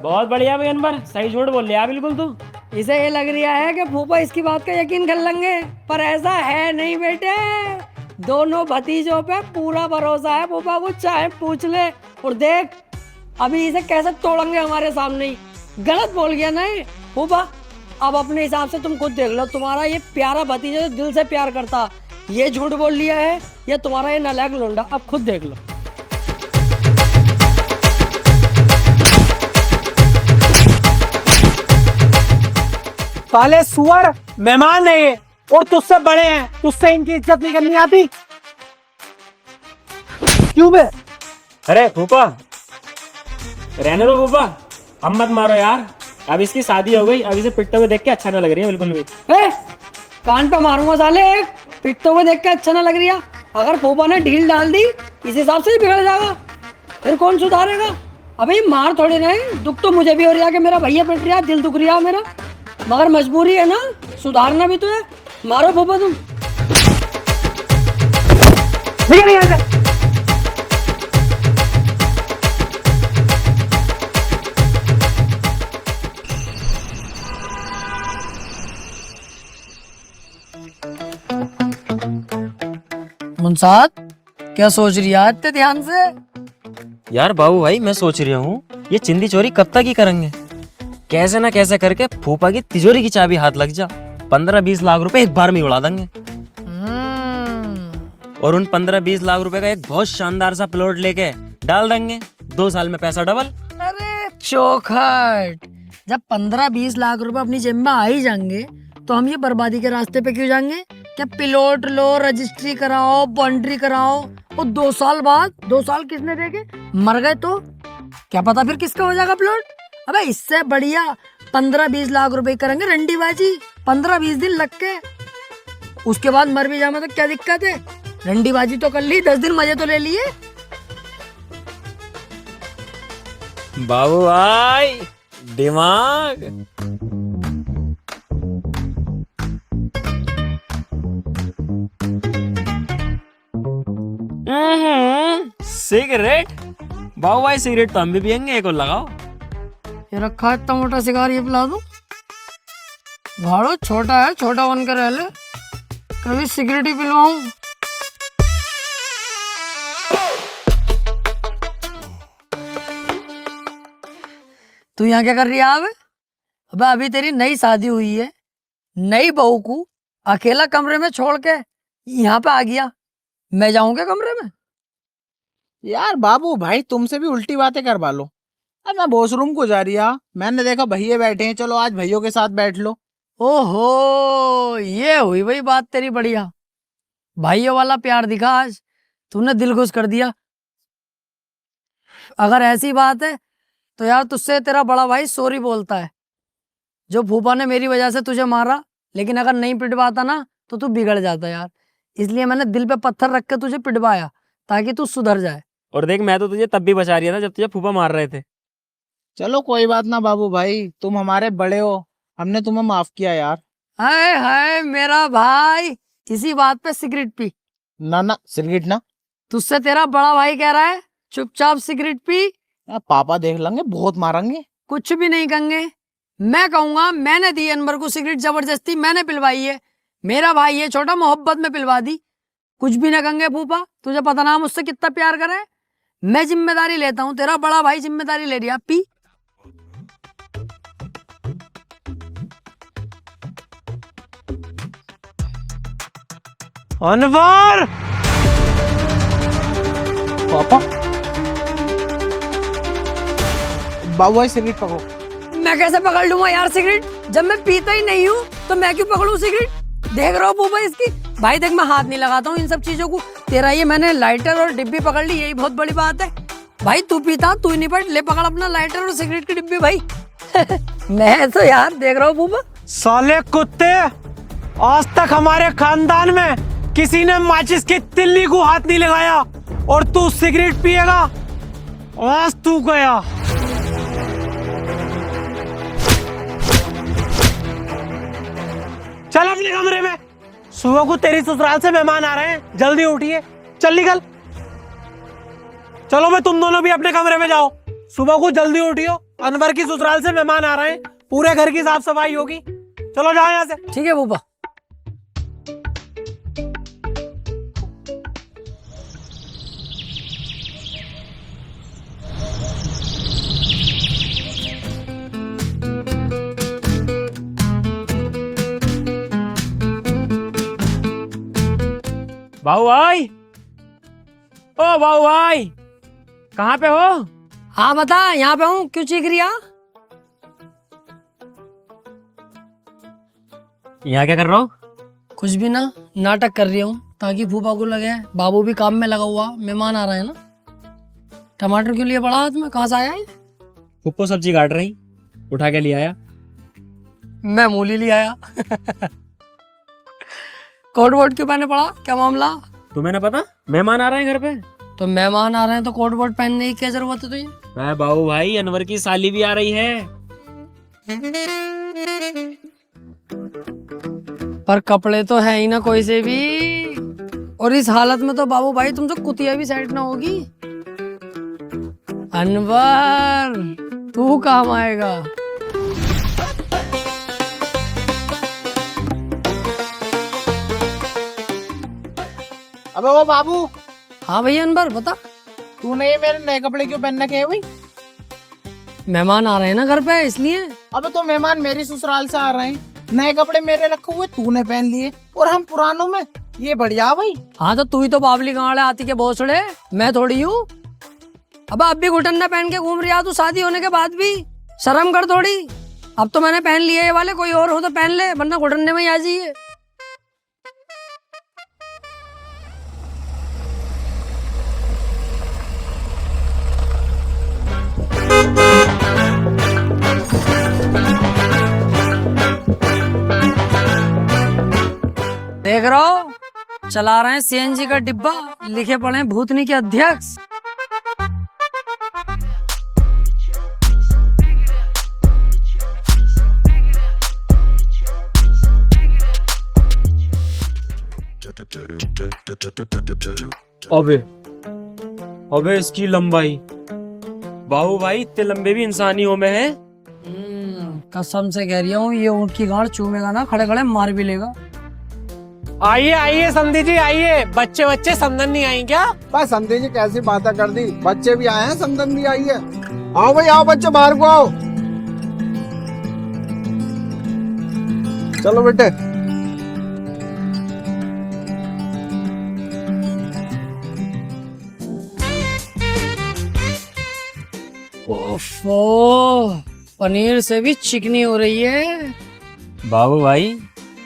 [SPEAKER 5] बहुत बढ़िया भाई अनवर, सही झूठ बोल लिया बिल्कुल तू।
[SPEAKER 2] इसे ये लग रहा है कि फूफा इसकी बात का यकीन कर लेंगे, पर ऐसा है नहीं बेटे। दोनों भतीजों पे पूरा भरोसा है फूफा को, चाहे पूछ ले। और देख अभी इसे कैसे तोड़ेंगे हमारे सामने ही। गलत बोल गया नहीं फूफा, अब अपने हिसाब से तुम खुद देख लो। तुम्हारा ये प्यारा भतीजा जो दिल से प्यार करता, ये झूठ बोल लिया है, या तुम्हारा ये नालायक लोंडा, अब खुद देख लो।
[SPEAKER 6] साले सुअर, मेहमान है ये और तुझसे बड़े हैं, तुझसे इनकी इज्जत नहीं करनी आती। क्यों बे?
[SPEAKER 5] अरे फूफा रहने दो फूफा, अब मत मारो यार। अब इसकी शादी हो गई, अब इसे पिटते हुए देख के अच्छा ना लग रही है बिल्कुल भी।
[SPEAKER 2] कान पे मारूंगा साले, पिटते हुए देख के अच्छा ना लग रही है। अगर फूफा ने ढील डाल दी इस हिसाब से ही बिगड़ जाएगा, फिर कौन सुधारेगा। अभी मार थोड़ी नहीं, दुख तो मुझे भी हो रहा है कि मेरा भैया पिट रहा है, दिल दुख रहा है मेरा, मगर मजबूरी है ना, सुधारना भी तो है। मारो फूफा तुम।
[SPEAKER 6] नहीं आता।
[SPEAKER 2] मुंसाद क्या सोच रही है इतने ध्यान से?
[SPEAKER 5] यार बाबू भाई मैं सोच रहा हूँ ये चिंदी चोरी कब तक ही करेंगे, कैसे ना कैसे करके फूफा की तिजोरी की चाबी हाथ लग जा, 15-20 लाख रुपए एक बार में उड़ा देंगे। और उन 15-20 लाख रुपए का एक बहुत शानदार सा प्लॉट लेके डाल देंगे, 2 साल में पैसा डबल।
[SPEAKER 2] अरे चौखट, जब 15-20 लाख रुपए अपनी जेब में आ ही जाएंगे तो हम ये बर्बादी के रास्ते पे क्यों जाएंगे? क्या प्लॉट लो, रजिस्ट्री कराओ, बाउंड्री कराओ, और 2 साल बाद, 2 साल किसने देखे, मर गए तो क्या पता फिर किसका हो जाएगा प्लॉट। अबे इससे बढ़िया 15-20 लाख रुपए करेंगे रंडीबाजी, 15-20 दिन लग के, उसके बाद मर भी जाए तो क्या दिक्कत है। रंडीबाजी तो कर ली, 10 दिन मजे तो ले लिए।
[SPEAKER 5] बाबू भाई दिमाग। सिगरेट? बाबू भाई सिगरेट तो हम भी पियेंगे, एक और लगाओ।
[SPEAKER 2] ये रखा है इतना मोटा सिगार, ये पिला दूं? भाड़ो छोटा है, छोटा बन कर रह ले, कभी सिगरेट ही पिलवाऊं। तू यहाँ क्या कर रही है अब? अबे अभी तेरी नई शादी हुई है, नई बहू को अकेला कमरे में छोड़ के यहाँ पे आ गया। मैं जाऊंगा कमरे में?
[SPEAKER 6] यार बाबू भाई तुमसे भी उल्टी बातें करवा लो। अब मैं वॉशरूम को जा रही है, मैंने देखा भैया बैठे हैं, चलो आज भैयों के साथ बैठ लो।
[SPEAKER 2] ओहो, ये हुई वही बात तेरी बढ़िया। भाइयों वाला प्यार दिखा आज, तूने दिल खुश कर दिया। अगर ऐसी बात है तो यार तुझसे तेरा बड़ा भाई सॉरी बोलता है। जो फूफा ने मेरी वजह से तुझे मारा, लेकिन अगर नहीं पिटवाता ना तो तू बिगड़ जाता यार। इसलिए मैंने दिल पे पत्थर रख के तुझे पिटवाया ताकि तू सुधर जाए।
[SPEAKER 5] और देख, मैं तो तुझे तब भी बचा रहा था जब तुझे फूफा मार रहे थे।
[SPEAKER 6] चलो कोई बात ना बाबू भाई, तुम हमारे बड़े हो, हमने तुम्हें माफ किया यार।
[SPEAKER 2] हाय हाय मेरा भाई, इसी बात पे सिगरेट पी।
[SPEAKER 6] ना ना सिगरेट ना।
[SPEAKER 2] तुझसे तेरा बड़ा भाई कह रहा है चुपचाप सिगरेट पी।
[SPEAKER 6] पापा देख लेंगे, बहुत मारेंगे।
[SPEAKER 2] कुछ भी नहीं कहेंगे, मैं कहूंगा मैंने दी अनवर को सिगरेट, जबरदस्ती मैंने पिलवाई है। मेरा भाई है छोटा, मोहब्बत में पिलवा दी। कुछ भी ना कहेंगे फूफा, तुझे पता ना मुझसे कितना प्यार करे। मैं जिम्मेदारी लेता हूँ, तेरा बड़ा भाई जिम्मेदारी ले रहा। पी।
[SPEAKER 6] अनवर! पापा बाबू भाई सिगरेट पकड़ो।
[SPEAKER 2] मैं कैसे पकड़ लूंगा यार सिगरेट, जब मैं पीता ही नहीं हूँ तो मैं क्यों पकड़ूं सिगरेट? देख रहा हो फूफा इसकी। भाई देख, मैं हाथ नहीं लगाता हूँ इन सब चीजों को। तेरा ये मैंने लाइटर और डिब्बी पकड़ ली, यही बहुत बड़ी बात है। भाई तू पीता, तू ही नहीं पड़, ले पकड़ अपना लाइटर और सिगरेट की डिब्बी भाई। मैं तो यार देख रहा हूँ फूफा।
[SPEAKER 6] साले कुत्ते, आज तक हमारे खानदान में किसी ने माचिस की तिल्ली को हाथ नहीं लगाया, और तू सिगरेट पिएगा? आज तू गया। चल अपने कमरे में, सुबह को तेरी ससुराल से मेहमान आ रहे हैं, जल्दी उठिए, चल निकल। चलो मैं तुम दोनों भी अपने कमरे में जाओ, सुबह को जल्दी उठियो, अनवर की ससुराल से मेहमान आ रहे हैं, पूरे घर की साफ सफाई होगी। चलो जाओ यहाँ से।
[SPEAKER 2] ठीक है फूफा।
[SPEAKER 5] बाबू भाई, ओ बाबू भाई, कहाँ पे हो?
[SPEAKER 2] हाँ बता, यहाँ पे हूँ, क्यों चीख रही है?
[SPEAKER 5] यहाँ क्या कर रहा हो?
[SPEAKER 2] कुछ भी ना, नाटक कर रही हूँ ताकि फूफा को लगे बाबू भी काम में लगा हुआ, मेहमान आ रहे हैं ना। टमाटर क्यों लिए पड़ा हाथ में, कहाँ से आया है?
[SPEAKER 5] फुप्पो सब्जी काट रही, उठा के ले आया।
[SPEAKER 2] मैं मूली ले आया। कोट वोट क्यों पहने पड़ा, क्या मामला?
[SPEAKER 5] तुम्हें ना पता मेहमान आ रहे हैं घर पे?
[SPEAKER 2] तो मेहमान आ रहे हैं तो कोट वोट पहनने की क्या जरूरत है तुझे?
[SPEAKER 5] मैं बाबू भाई, अनवर की साली भी आ रही है।
[SPEAKER 2] पर कपड़े तो है ही ना कोई से भी, और इस हालत में तो बाबू भाई तुमसे कुतिया भी साइड ना होगी। अनवर तू काम आएगा।
[SPEAKER 6] अबे वो बाबू,
[SPEAKER 2] हाँ भैया अनवर बता।
[SPEAKER 6] तूने ये मेरे नए कपड़े क्यों पहन रखे हैं भाई?
[SPEAKER 2] मेहमान आ रहे हैं ना घर पे, इसलिए।
[SPEAKER 6] अबे तो मेहमान मेरी ससुराल से आ रहे हैं, नए कपड़े मेरे रखे हुए तूने पहन लिए, और हम पुरानों में, ये बढ़िया भाई।
[SPEAKER 2] हाँ तो तू ही तो बाबली गाँव आती के भोसड़े, मैं थोड़ी हूँ। अब भी घुटन्ना पहन के घूम रही तू, शादी होने के बाद भी शर्म कर थोड़ी। अब तो मैंने पहन लिए ये वाले, कोई और हो तो पहन ले, वरना घुटन्ने में ही आ जाइए। देख रहा हो, चला रहे हैं सीएनजी का डिब्बा, लिखे पड़े हैं भूतनी के अध्यक्ष।
[SPEAKER 5] अबे अबे इसकी लंबाई, बाबू भाई इतने लंबे भी इंसानियों में है।
[SPEAKER 2] कसम से कह रही हूँ ये ऊँट की गांड चूमेगा ना खड़े खड़े मार भी लेगा।
[SPEAKER 6] आइए आइए समधी जी आइए। बच्चे बच्चे समधन नहीं आई क्या?
[SPEAKER 4] बस समझे जी कैसी बातें कर दी, बच्चे भी आए हैं, समदन भी आई है। आओ भाई आओ बच्चे, बाहर को आओ। चलो बेटे।
[SPEAKER 2] ओफो, पनीर से भी चिकनी हो रही है।
[SPEAKER 5] बाबू भाई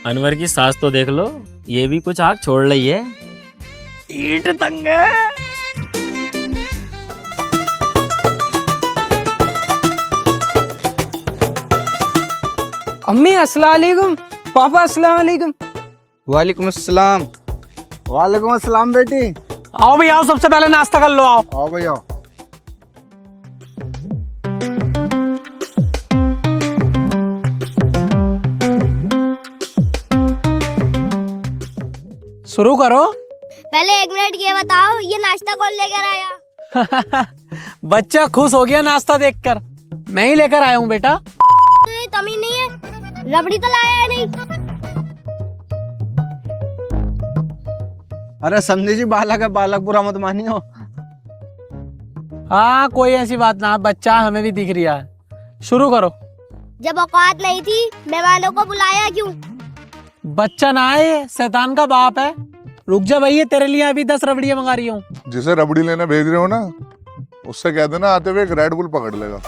[SPEAKER 5] अनवर की सास तो देख लो, ये भी कुछ आग छोड़ रही है। ईट तंग है।
[SPEAKER 2] अम्मी अस्सलाम वालेकुम, पापा अस्सलाम वालेकुम।
[SPEAKER 4] वालेकुम अस्सलाम। वालेकुम अस्सलाम बेटी।
[SPEAKER 6] आओ भाई आओ, सबसे पहले नाश्ता कर लो। आओ
[SPEAKER 4] आओ भाई आओ।
[SPEAKER 6] शुरू करो।
[SPEAKER 10] पहले 1 मिनट ये बताओ, ये नाश्ता कौन लेकर आया?
[SPEAKER 6] बच्चा खुश हो गया नाश्ता देखकर। मैं ही लेकर आया हूँ बेटा।
[SPEAKER 10] तुझे तमीज नहीं है? रबड़ी तो लाया है नहीं?
[SPEAKER 4] अरे समझे जी, बालक है बालक, बुरा मत मानियो।
[SPEAKER 6] हाँ कोई ऐसी बात ना, बच्चा हमें भी दिख रहा है। शुरू करो।
[SPEAKER 10] जब औकात नहीं थी मेहमानों को बुलाया क्यों?
[SPEAKER 6] बच्चा ना आए, शैतान का बाप है। रुक जा भैया, तेरे लिए अभी 10 रबड़ियाँ मंगा रही हूँ।
[SPEAKER 11] जिसे रबड़ी लेने भेज रहे हो ना, उससे कह देना आते हुए एक रेड बुल पकड़ लेगा।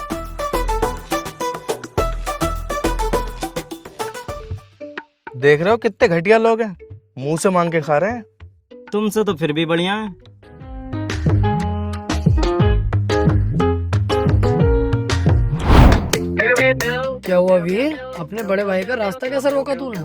[SPEAKER 4] देख रहे हो कितने घटिया लोग हैं, मुंह से मांग के खा रहे हैं।
[SPEAKER 3] तुमसे तो फिर भी बढ़िया है।
[SPEAKER 2] क्या हुआ वीर, अपने बड़े भाई का रास्ता कैसे रोका तूने?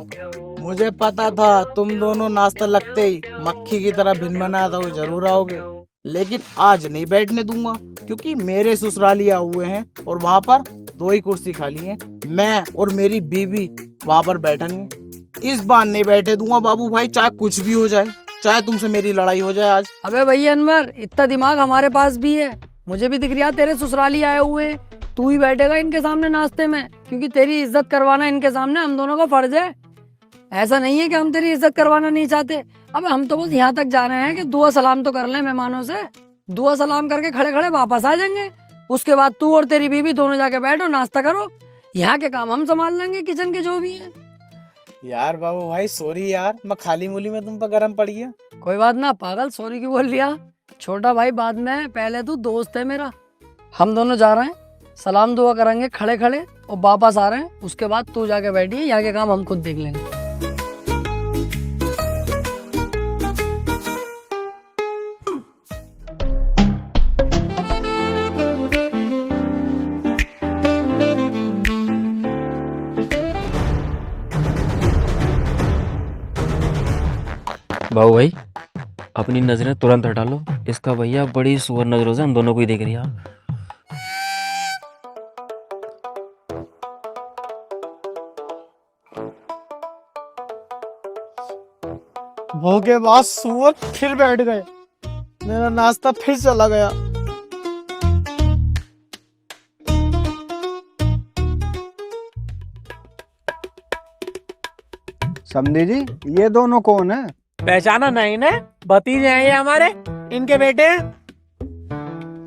[SPEAKER 7] मुझे पता था तुम दोनों नाश्ता लगते ही मक्खी की तरह भिन बनाता हुए जरूर आओगे, लेकिन आज नहीं बैठने दूंगा क्योंकि मेरे ससुरालिया हुए हैं और वहाँ पर 2 ही कुर्सी खाली है। मैं और मेरी बीवी वहाँ पर बैठेंगे। इस बार नहीं बैठे दूंगा बाबू भाई, चाहे कुछ भी हो जाए, चाहे तुमसे मेरी लड़ाई हो जाए आज।
[SPEAKER 2] अबे भैया अनवर, इतना दिमाग हमारे पास भी है। मुझे भी दिख रहा तेरे ससुराली आए हुए हैं। तू ही बैठेगा इनके सामने नाश्ते में, क्योंकि तेरी इज्जत करवाना इनके सामने हम दोनों का फर्ज है। ऐसा नहीं है कि हम तेरी इज्जत करवाना नहीं चाहते। अब हम तो बस यहाँ तक जा रहे हैं कि दुआ सलाम तो कर लें मेहमानों से। दुआ सलाम करके खड़े खड़े वापस आ जाएंगे। उसके बाद तू और तेरी बीवी दोनों जाके बैठो, नाश्ता करो। यहाँ के काम हम संभाल लेंगे, किचन के जो भी है।
[SPEAKER 7] यार बाबू भाई सॉरी यार, मैं खाली मूली में तुम पर गर्म पड़ गया।
[SPEAKER 2] कोई बात ना पागल, सॉरी क्यों बोल लिया? छोटा भाई बाद में, पहले तू दोस्त है मेरा। हम दोनों जा रहे हैं, सलाम दुआ करेंगे खड़े खड़े और वापस आ रहे हैं। उसके बाद तू जाके बैठिए, यहाँ के काम हम खुद देख लेंगे।
[SPEAKER 5] बाबू भाई अपनी नजरें तुरंत हटा लो, इसका भैया बड़ी सुअर नजरों से हम दोनों को ही देख रही है।
[SPEAKER 7] वो के बाद सुअर फिर बैठ गए, मेरा नाश्ता फिर चला गया।
[SPEAKER 4] समझे जी, ये दोनों कौन है?
[SPEAKER 6] पहचाना नहीं ने? भतीजे हैं ये हमारे, इनके बेटे हैं।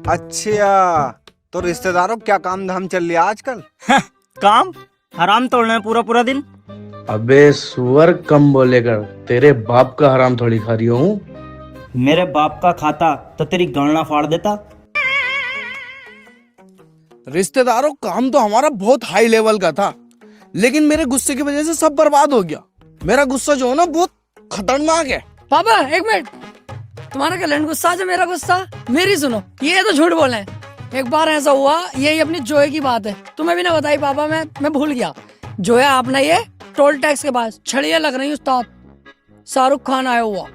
[SPEAKER 4] अच्छा, तो रिश्तेदारों क्या काम धाम चल रहा आजकल?
[SPEAKER 3] काम हराम तोड़ना है पूरा पूरा दिन।
[SPEAKER 12] अबे सुअर कम बोलेगा, तेरे बाप का हराम थोड़ी खा रही हूँ।
[SPEAKER 3] मेरे बाप का खाता तो तेरी गणना फाड़ देता।
[SPEAKER 4] रिश्तेदारों, काम तो हमारा बहुत हाई लेवल का था, लेकिन मेरे गुस्से की वजह से सब बर्बाद हो गया। मेरा गुस्सा जो है ना बहुत खतरनाक है।
[SPEAKER 2] पापा एक मिनट, तुम्हारा क्या गुस्सा है मेरा गुस्सा? मेरी सुनो, ये तो झूठ बोले। एक बार ऐसा हुआ, यही अपनी जोए की बात है, तुम्हें भी ना बताई पापा, मैं भूल गया। जोया आपने ये टोल टैक्स के पास छड़ियाँ लग रही उस्ताद, शाहरुख खान आया हुआ,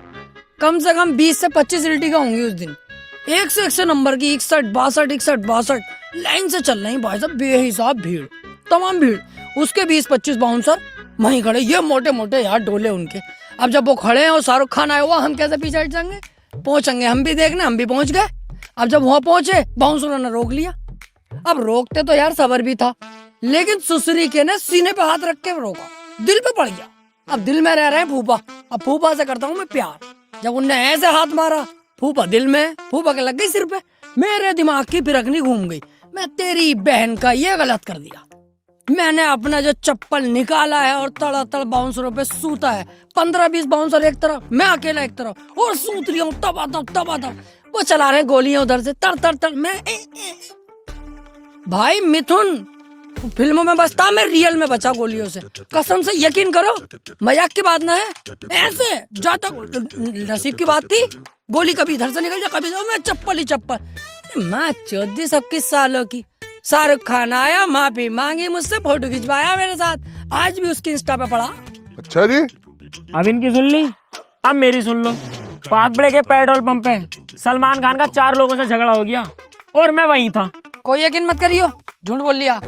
[SPEAKER 2] कम से कम 20 से 25 इल्टिगा होंगी उस दिन। 100 नंबर की 61 लाइन से चल रही भाई साहब, बेहिसाब भीड़, तमाम भीड़। उसके 20-25 बाउंसर वहीं खड़े, ये मोटे मोटे यार डोले उनके। अब जब वो खड़े हैं और शाहरुख खान आया हुआ, हम कैसे पीछे हट जाएंगे? पहुंचेंगे हम भी देखने, हम भी पहुंच गए। अब जब वहां पहुंचे बाउंसरों ने रोक लिया। अब रोकते तो यार सबर भी था, लेकिन सुसरी के ने सीने पे हाथ रख के रोका, दिल पे पड़ गया। अब दिल में रह रहे हैं फूफा, अब फूफा से करता हूँ मैं प्यार। जब उनने ऐसे हाथ मारा, फूफा दिल में, फूफा के लग गई सिर पे। मेरे दिमाग की फिरकनी घूम गई, मैं तेरी बहन का ये गलत कर दिया। मैंने अपना जो चप्पल निकाला है और तड़ातड़ बाउंसरों पे सूता है। 15-20 बाउंसर एक तरफ, मैं अकेला एक तरफ, और सूत रही हूँ तबादब। वो चला रहे गोलियां उधर से तर तर तर। मैं भाई मिथुन फिल्मों में बचता, मैं रियल में बचा गोलियों से। कसम से यकीन करो, मजाक की बात ना है। ऐसे जाता नसीब की बात थी, गोली कभी इधर से निकल जाए कभी मैं चप्पल ही चप्पल। मैं 14-21 सालों की। शाहरुख खान आया, माफी मांगी मुझसे, फोटो खिंचवाया मेरे साथ, आज भी उसकी इंस्टा पे पड़ा।
[SPEAKER 11] अच्छा जी,
[SPEAKER 5] अब इनकी सुन ली, अब मेरी सुन लो। पागबड़े के पेट्रोल पंप पे सलमान खान का 4 लोगों से झगड़ा हो गया और मैं वहीं था।
[SPEAKER 2] कोई यकीन मत करियो, झूठ बोल लिया।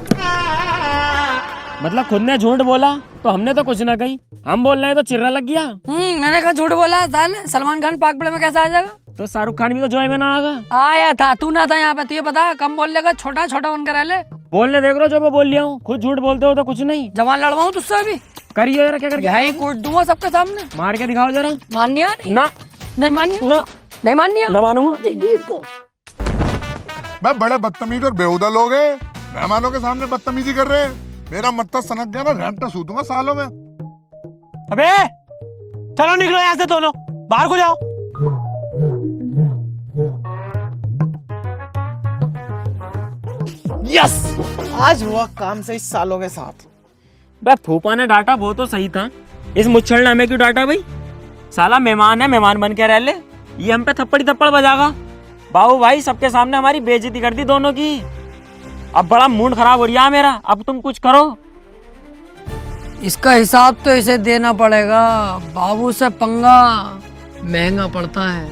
[SPEAKER 5] मतलब खुद ने झूठ बोला तो हमने तो कुछ ना कही, हम बोल रहे हैं तो चिर्रा लग गया।
[SPEAKER 2] मैंने कहा झूठ बोला। सलमान खान पागबड़े में कैसे आ जाएगा?
[SPEAKER 5] तो शाहरुख खान भी तो जॉय में ना आगा।
[SPEAKER 2] आया था, तू ना था यहाँ पे, तुझे पता, कम बोल लेगा, छोटा छोटा बनकर रह ले।
[SPEAKER 5] बोलने देख लो, जो मैं बोल लिया हूँ, खुद झूठ बोलते हो तो कुछ नहीं।
[SPEAKER 2] जवान लड़वाऊं तुझसे अभी?
[SPEAKER 5] करिए जरा, क्या करके
[SPEAKER 2] यही कूट दूंगा सबके सामने।
[SPEAKER 5] मार के दिखाओ जरा।
[SPEAKER 2] मानिया
[SPEAKER 5] ना,
[SPEAKER 2] नहीं मानिया
[SPEAKER 5] ना,
[SPEAKER 2] नहीं मानिया,
[SPEAKER 5] ना मानूंगा।
[SPEAKER 11] मैं बड़े बदतमीज और बेहुदा लोग हैं, मेहमानों के सामने बदतमीजी कर रहे हैं। मेरा मत्ता सनक गया ना, घंटा सूतूंगा सालों में।
[SPEAKER 6] अबे चलो निकलो यहाँ से दोनों, बाहर को जाओ।
[SPEAKER 4] यस, आज हुआ काम से इस सालों के साथ।
[SPEAKER 5] बे फूफा ने डांटा वो तो सही था, इस मुच्छल ने हमें क्यों डांटा भाई? साला मेहमान है, मेहमान बन के रह ले। ये हम पे थप्पड़ बजागा। बाबू भाई सबके सामने हमारी बेइज्जती कर दी दोनों की। अब बड़ा मूड खराब हो रहा है मेरा, अब तुम कुछ करो।
[SPEAKER 2] इसका हिसाब तो इसे देना पड़ेगा। बाबू से पंगा महंगा पड़ता है,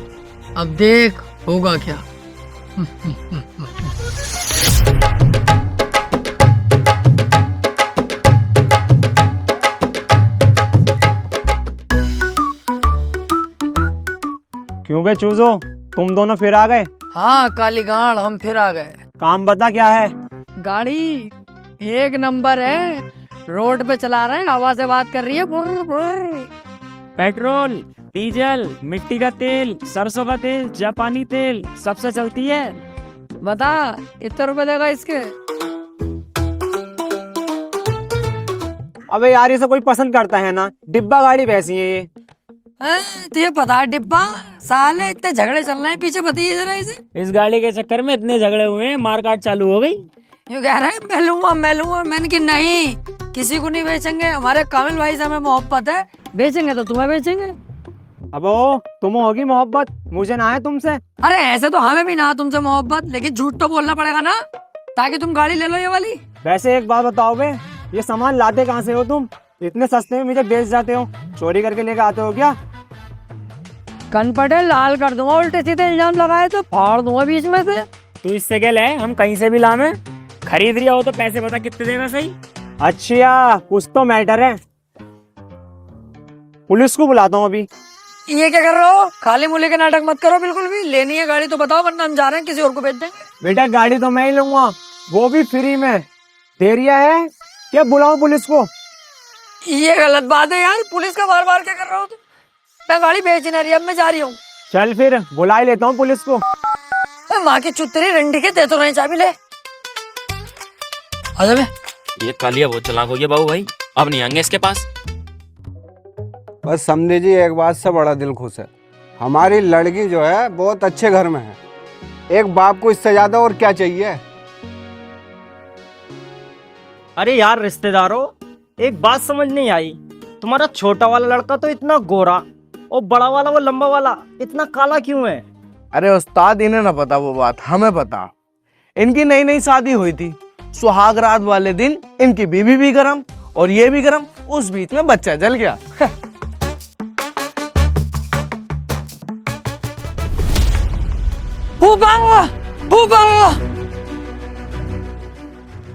[SPEAKER 2] अब देख होगा क्या।
[SPEAKER 6] क्यों बे चूजो, तुम दोनों फिर आ गए?
[SPEAKER 2] हाँ काली गाड़, हम फिर आ गए।
[SPEAKER 6] काम बता क्या है?
[SPEAKER 2] गाड़ी एक नंबर है, रोड पे चला रहे हैं, हवा से बात कर रही है। बुर बुर।
[SPEAKER 5] पेट्रोल, डीजल, मिट्टी का तेल, सरसों का तेल, जापानी तेल, सबसे चलती है।
[SPEAKER 2] बता इतने रुपए देगा इसके?
[SPEAKER 6] अबे यार, ये सब कोई पसंद करता है ना, डिब्बा गाड़ी वैसी है ये।
[SPEAKER 2] तुझे पता है डिब्बा? साले इतने झगड़े चल रहे हैं पीछे, बताइए जरा इसे।
[SPEAKER 5] इस गाड़ी के चक्कर में इतने झगड़े हुए हैं, मारकाट चालू हो गई।
[SPEAKER 2] ये कह रहा है मैं लूंगा। मैंने कि नहीं, किसी को नहीं बेचेंगे, हमारे कामिल भाई से हमें मोहब्बत है, बेचेंगे तो तुम्हें बेचेंगे।
[SPEAKER 6] अब तुम्हें होगी मोहब्बत, मुझे ना है तुमसे।
[SPEAKER 2] अरे ऐसे तो हमें भी ना तुमसे मोहब्बत, लेकिन झूठ तो बोलना पड़ेगा ना, ताकि तुम गाड़ी ले लो ये वाली।
[SPEAKER 6] वैसे एक बात बताओ बे, ये सामान लाते कहाँ से हो तुम? इतने सस्ते में मुझे बेच जाते हो, चोरी करके लेके आते हो क्या?
[SPEAKER 2] कन पटे लाल कर दूंगा, उल्टे सीधे इल्जाम लगाए तो फाड़ दूंगा बीच में से।
[SPEAKER 5] तू इससे क्या ले, हम कहीं से भी लामे। खरीद रिया हो तो पैसे बता कितने देगा सही।
[SPEAKER 6] अच्छा, कुछ तो मैटर है। पुलिस को बुलाता हूँ अभी।
[SPEAKER 2] ये क्या कर रहे हो? खाली मुली के नाटक मत करो बिल्कुल भी। लेनी है गाड़ी तो बताओ, वरना हम जा रहे हैं, किसी और को भेज देंगे।
[SPEAKER 6] बेटा गाड़ी तो मैं ही लूंगा, वो भी फ्री में। देरिया है क्या, बुलाओ पुलिस को?
[SPEAKER 2] ये गलत बात है यार, पुलिस का बार बार क्या कर रहे हो तुम? मैं गाड़ी बेचने रही, अब मैं जा रही हूँ।
[SPEAKER 6] चल फिर बुला ही लेता हूँ पुलिस को।
[SPEAKER 2] माँ की चुतरी रंडी के दे तो नहीं, चाबी ले। आजा बे।
[SPEAKER 13] ये कालिया बहुत चालाक हो गया बाबू भाई, अब नहीं आएंगे इसके पास।
[SPEAKER 14] बस समझे जी, एक बात से बड़ा दिल खुश है, हमारी लड़की जो है बहुत अच्छे घर में है। एक बाप को इससे ज्यादा और क्या चाहिए?
[SPEAKER 3] अरे यार रिश्तेदारों, एक बात समझ नहीं आई, तुम्हारा छोटा वाला लड़का तो इतना गोरा और बड़ा वाला वो लंबा वाला इतना काला क्यों है?
[SPEAKER 4] अरे उस्ताद, इन्हें ना पता वो बात, हमें पता। इनकी नई नई शादी हुई थी, सुहाग रात वाले दिन इनकी बीवी भी गरम और ये भी गरम, उस बीच में बच्चा जल गया।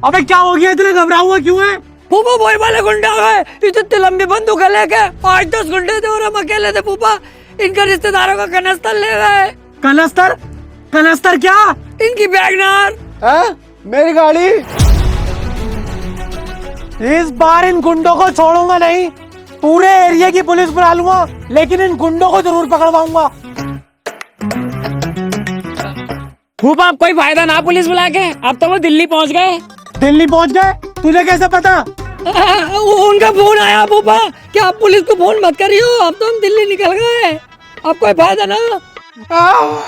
[SPEAKER 6] अबे क्या हो गया, इतने घबरा हुआ क्यों है?
[SPEAKER 2] फूफा वही वाले गुंडे आ गए, इतनी लंबी बंदूक लेके। 8-10 गुंडे थे और हम अकेले थे फूफा। इनके रिश्तेदारों का कनस्तर ले गए।
[SPEAKER 6] कनस्तर? कनस्तर क्या?
[SPEAKER 2] इनकी बैगनार।
[SPEAKER 14] मेरी गाड़ी।
[SPEAKER 6] इस बार इन गुंडों को छोड़ूंगा नहीं, पूरे एरिया की पुलिस बुला लूंगा, लेकिन इन गुंडों को जरूर पकड़वाऊंगा।
[SPEAKER 5] फूफा कोई फायदा ना पुलिस बुला के, अब तो वो दिल्ली पहुंच गए।
[SPEAKER 6] दिल्ली पहुंच गए? तुझे कैसे पता?
[SPEAKER 2] उनका फोन आया फूफा कि आप पुलिस को फोन मत करियो, अब तो हम दिल्ली निकल गए, अब कोई फायदा ना।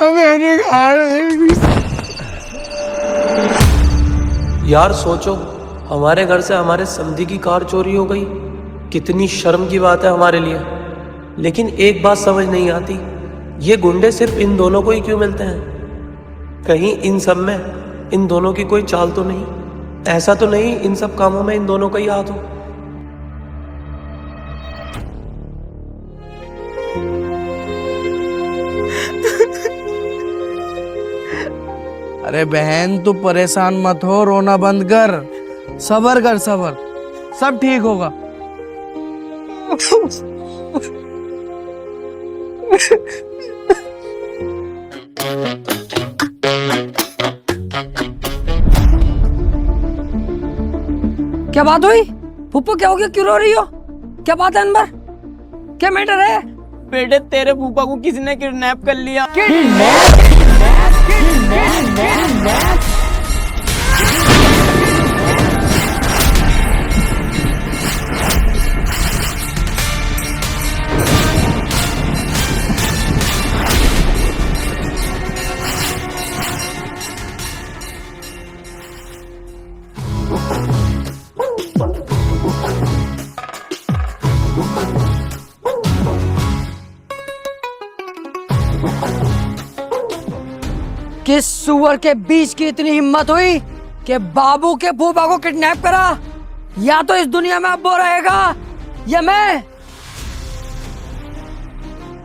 [SPEAKER 6] मेरी गाड़ी।
[SPEAKER 7] यार सोचो, हमारे घर से हमारे समधी की कार चोरी हो गई, कितनी शर्म की बात है हमारे लिए। लेकिन एक बात समझ नहीं आती, ये गुंडे सिर्फ इन दोनों को ही क्यों मिलते हैं? कहीं इन सब में इन दोनों की कोई चाल तो नहीं? ऐसा तो नहीं इन सब कामों में इन दोनों का ही हाथ हो?
[SPEAKER 4] अरे बहन तू परेशान मत हो, रोना बंद कर, सबर कर, सबर, सब ठीक होगा।
[SPEAKER 2] क्या बात हुई फूफा? क्या हो गया? क्यों रो रही हो? क्या बात है अनवर? क्या मैटर है?
[SPEAKER 3] बेटे तेरे फूफा को किसी ने किडनैप कर लिया।
[SPEAKER 2] किस सुअर के बीच की इतनी हिम्मत हुई कि बाबू के फूफा को किडनैप करा? या तो इस दुनिया में अब वो रहेगा या मैं।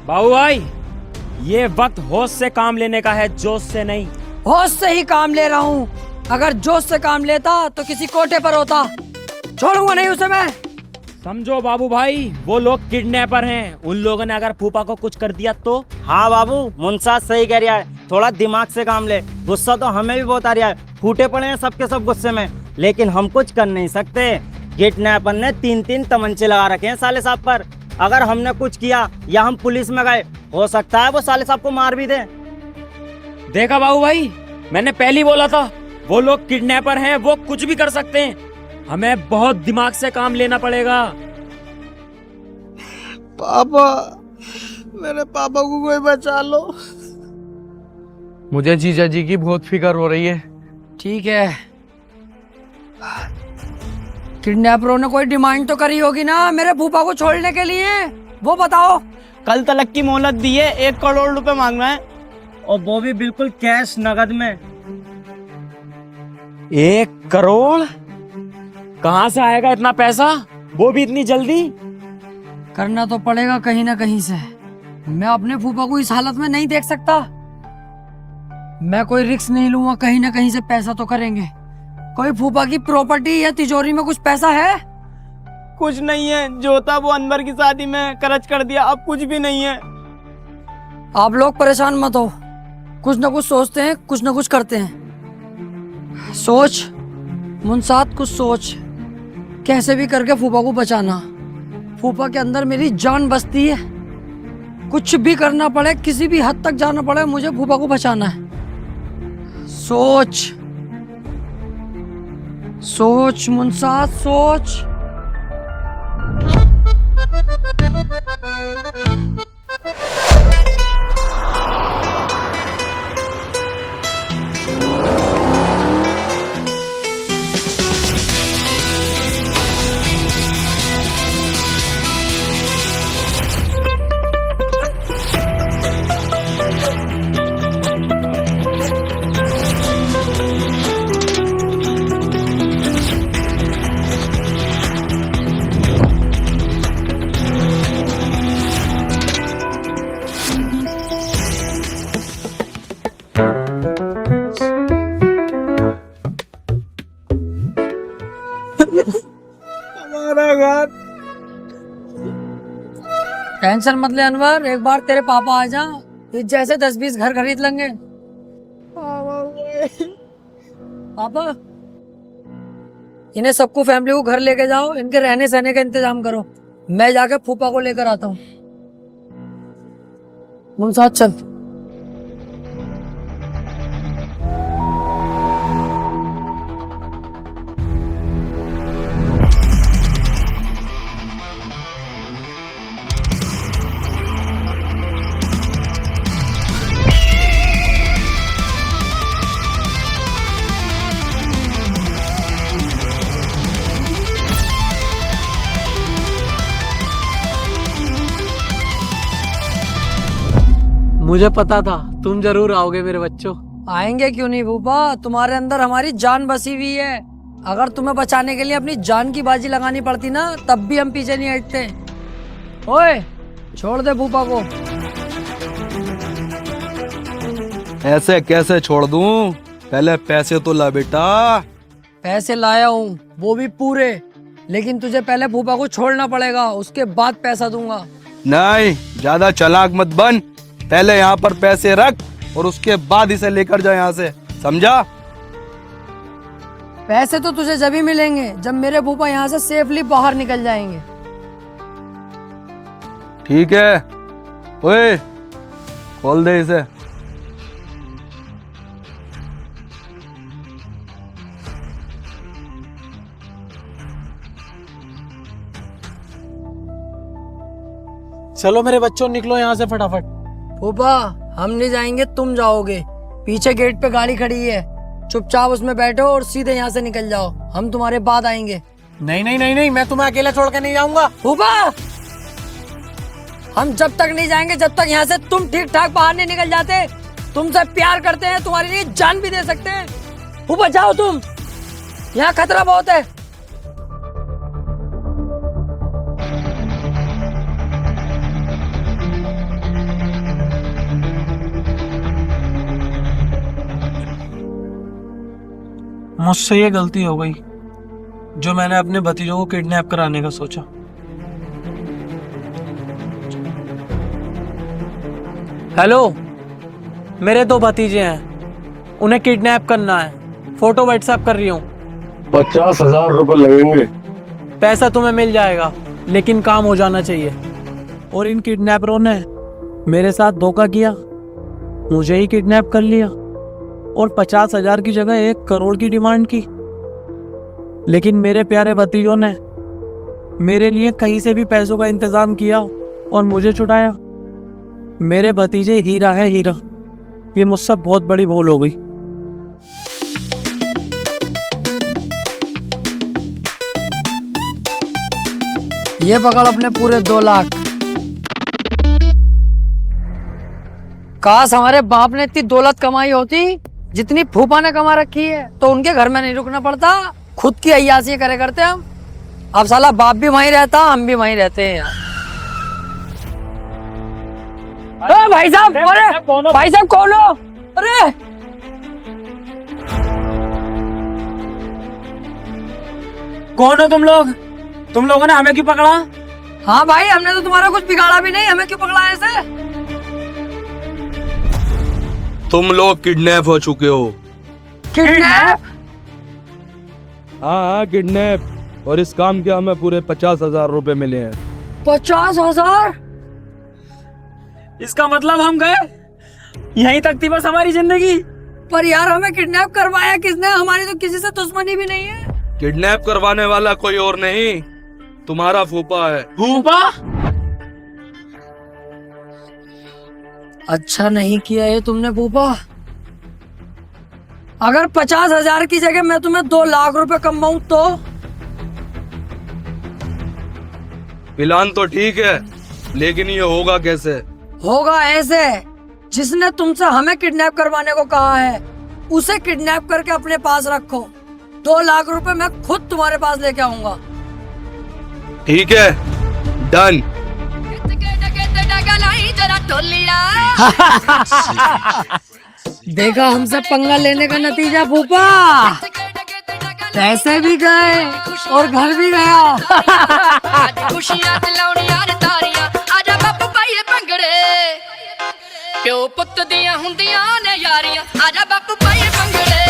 [SPEAKER 5] बाबू भाई, ये वक्त होश से काम लेने का है, जोश से नहीं।
[SPEAKER 2] होश से ही काम ले रहा हूँ, अगर जोश से काम लेता तो किसी कोटे पर होता। छोड़ूंगा नहीं उसे मैं।
[SPEAKER 5] समझो बाबू भाई, वो लोग किडनैपर हैं, उन लोगों ने अगर फूफा को कुछ कर दिया तो।
[SPEAKER 3] हाँ बाबू, मुंसाद सही कह रहा है, थोड़ा दिमाग से काम ले। गुस्सा तो हमें भी बहुत आ रहा है, फूटे पड़े हैं सबके सब गुस्से में, लेकिन हम कुछ कर नहीं सकते। किडनैपर ने 3-3 तमंचे लगा रखे हैं साले साहब पर। अगर हमने कुछ किया या हम पुलिस में गए, हो सकता है वो साले साहब को मार भी दे।
[SPEAKER 5] देखा बाबू भाई, मैंने पहले ही बोला था, वो लोग किडनैपर हैं, वो कुछ भी कर सकते हैं। हमें बहुत दिमाग से काम लेना पड़ेगा।
[SPEAKER 4] पापा, मेरे पापा को कोई बचा लो। मुझे जीजा जी की बहुत फिक्र हो रही है।
[SPEAKER 2] ठीक है, किडनैपरों ने कोई डिमांड तो करी होगी ना मेरे फूफा को छोड़ने के लिए, वो बताओ।
[SPEAKER 3] कल तलक की मोहलत दी है, 1 करोड़ रुपए मांग रहे हैं, और वो भी बिल्कुल कैश नगद में।
[SPEAKER 5] 1 करोड़? कहाँ से आएगा इतना पैसा, वो भी इतनी जल्दी?
[SPEAKER 2] करना तो पड़ेगा कहीं ना कहीं से। मैं अपने फूफा को इस हालत में नहीं देख सकता। मैं कोई रिस्क नहीं लूंगा, कहीं ना कहीं से पैसा तो करेंगे। कोई फूफा की प्रॉपर्टी या तिजोरी में कुछ पैसा है?
[SPEAKER 3] कुछ नहीं है, जो था वो अनवर की शादी में खर्च कर दिया, अब कुछ भी नहीं है।
[SPEAKER 2] आप लोग परेशान मत हो, कुछ ना कुछ सोचते हैं, कुछ ना कुछ करते हैं। सोच मुंसाद, कुछ सोच, कैसे भी करके फूफा को बचाना। फूफा के अंदर मेरी जान बसती है, कुछ भी करना पड़े, किसी भी हद तक जाना पड़े, मुझे फूफा को बचाना है। सोच सोच मुंसाद, सोच।
[SPEAKER 4] हमारा घर।
[SPEAKER 2] टेंशन मत ले अनवर, एक बार तेरे पापा आ जा, जैसे 10-20 घर खरीद लेंगे। पापा, इन्हें सबको फैमिली को घर लेके जाओ, इनके रहने सहने का इंतजाम करो। मैं जाके फूफा को लेकर आता हूँ। मुमताज चल।
[SPEAKER 6] मुझे पता था तुम जरूर आओगे मेरे बच्चों।
[SPEAKER 2] आएंगे क्यों नहीं फूफा, तुम्हारे अंदर हमारी जान बसी हुई है। अगर तुम्हें बचाने के लिए अपनी जान की बाजी लगानी पड़ती ना, तब भी हम पीछे नहीं हटते। ओए, छोड़ दे फूफा को।
[SPEAKER 12] ऐसे कैसे छोड़ दूं? पहले पैसे तो ला बेटा।
[SPEAKER 2] पैसे लाया हूँ, वो भी पूरे, लेकिन तुझे पहले फूफा को छोड़ना पड़ेगा, उसके बाद पैसा दूंगा।
[SPEAKER 12] नहीं, ज्यादा चालाक मत बन। पहले यहाँ पर पैसे रख और उसके बाद इसे लेकर जा यहाँ से, समझा?
[SPEAKER 2] पैसे तो तुझे जब ही मिलेंगे जब मेरे फूफा यहाँ से सेफली बाहर निकल जाएंगे।
[SPEAKER 12] ठीक है। ओए, खोल दे इसे।
[SPEAKER 6] चलो मेरे बच्चों, निकलो यहाँ से फटाफट।
[SPEAKER 2] फूफा, हम नहीं जाएंगे, तुम जाओगे। पीछे गेट पे गाड़ी खड़ी है, चुपचाप उसमें बैठो और सीधे यहाँ से निकल जाओ। हम तुम्हारे बाद आएंगे।
[SPEAKER 6] नहीं नहीं नहीं नहीं, मैं तुम्हें अकेला छोड़ के नहीं जाऊंगा।
[SPEAKER 2] फूफा, हम जब तक नहीं जाएंगे जब तक यहाँ से तुम ठीक ठाक बाहर नहीं निकल जाते। तुमसे प्यार करते हैं, तुम्हारे लिए जान भी दे सकते हैं। फूफा जाओ तुम, यहाँ खतरा बहुत है।
[SPEAKER 6] मुझसे ये गलती हो गई जो मैंने अपने भतीजों को किडनैप कराने का सोचा। हेलो, मेरे 2 भतीजे हैं, उन्हें किडनैप करना है। फोटो व्हाट्सएप कर रही हूँ।
[SPEAKER 11] 50,000 रुपए लगेंगे।
[SPEAKER 6] पैसा तुम्हें मिल जाएगा, लेकिन काम हो जाना चाहिए। और इन किडनैपरों ने मेरे साथ धोखा किया, मुझे ही किडनैप कर लिया और 50,000 की जगह 1 करोड़ की डिमांड की। लेकिन मेरे प्यारे भतीजों ने मेरे लिए कहीं से भी पैसों का इंतजाम किया और मुझे छुड़ाया। मेरे भतीजे हीरा है, हीरा। ये मुझसे बहुत बड़ी भूल हो गई।
[SPEAKER 2] ये पकड़ अपने पूरे 2 लाख। काश हमारे बाप ने इतनी दौलत कमाई होती जितनी फूफा ने कमा रखी है, तो उनके घर में नहीं रुकना पड़ता, खुद की अय्यासी करे करते हम। अब साला बाप भी वहीं रहता, हम भी वहीं रहते हैं यार। भाई साहब, अरे भाई साहब कौन हो? अरे
[SPEAKER 5] कौन हो तुम लोग? तुम लोगों ने हमें क्यों पकड़ा?
[SPEAKER 2] हाँ भाई, हमने तो तुम्हारा कुछ बिगाड़ा भी नहीं, हमें क्यों पकड़ा ऐसे?
[SPEAKER 12] तुम लोग किडनैप हो चुके हो।
[SPEAKER 2] किडनैप?
[SPEAKER 12] हाँ, किडनैप। और इस काम के हमें पूरे 50,000 रुपए मिले हैं।
[SPEAKER 2] 50,000?
[SPEAKER 5] इसका मतलब हम गए, यहीं तक थी बस हमारी जिंदगी।
[SPEAKER 2] पर यार, हमें किडनैप करवाया किसने? हमारी तो किसी से दुश्मनी भी नहीं है।
[SPEAKER 12] किडनैप करवाने वाला कोई और नहीं, तुम्हारा फूफा है।
[SPEAKER 5] फूफा?
[SPEAKER 2] अच्छा नहीं किया ये तुमने फूफा। अगर 50,000 की जगह मैं तुम्हें 2 लाख रुपए कमाऊं तो?
[SPEAKER 12] प्लान तो ठीक है, लेकिन ये होगा कैसे?
[SPEAKER 2] होगा ऐसे, जिसने तुमसे हमें किडनैप करवाने को कहा है उसे किडनैप करके अपने पास रखो। 2 लाख रुपए मैं खुद तुम्हारे पास लेके आऊंगा।
[SPEAKER 12] ठीक है, डन।
[SPEAKER 2] देखा हमसे पंगा लेने का नतीजा फूफा। पैसे भी गए और घर भी गया।
[SPEAKER 15] खुशियां खिलौनियां तारियां आजा बापू पाइए भंगड़े प्यो पुੱਤ ਦੀਆਂ ਹੁੰਦੀਆਂ ਨੇ ਯਾਰੀਆਂ आजा बापू पाइए भंगड़े।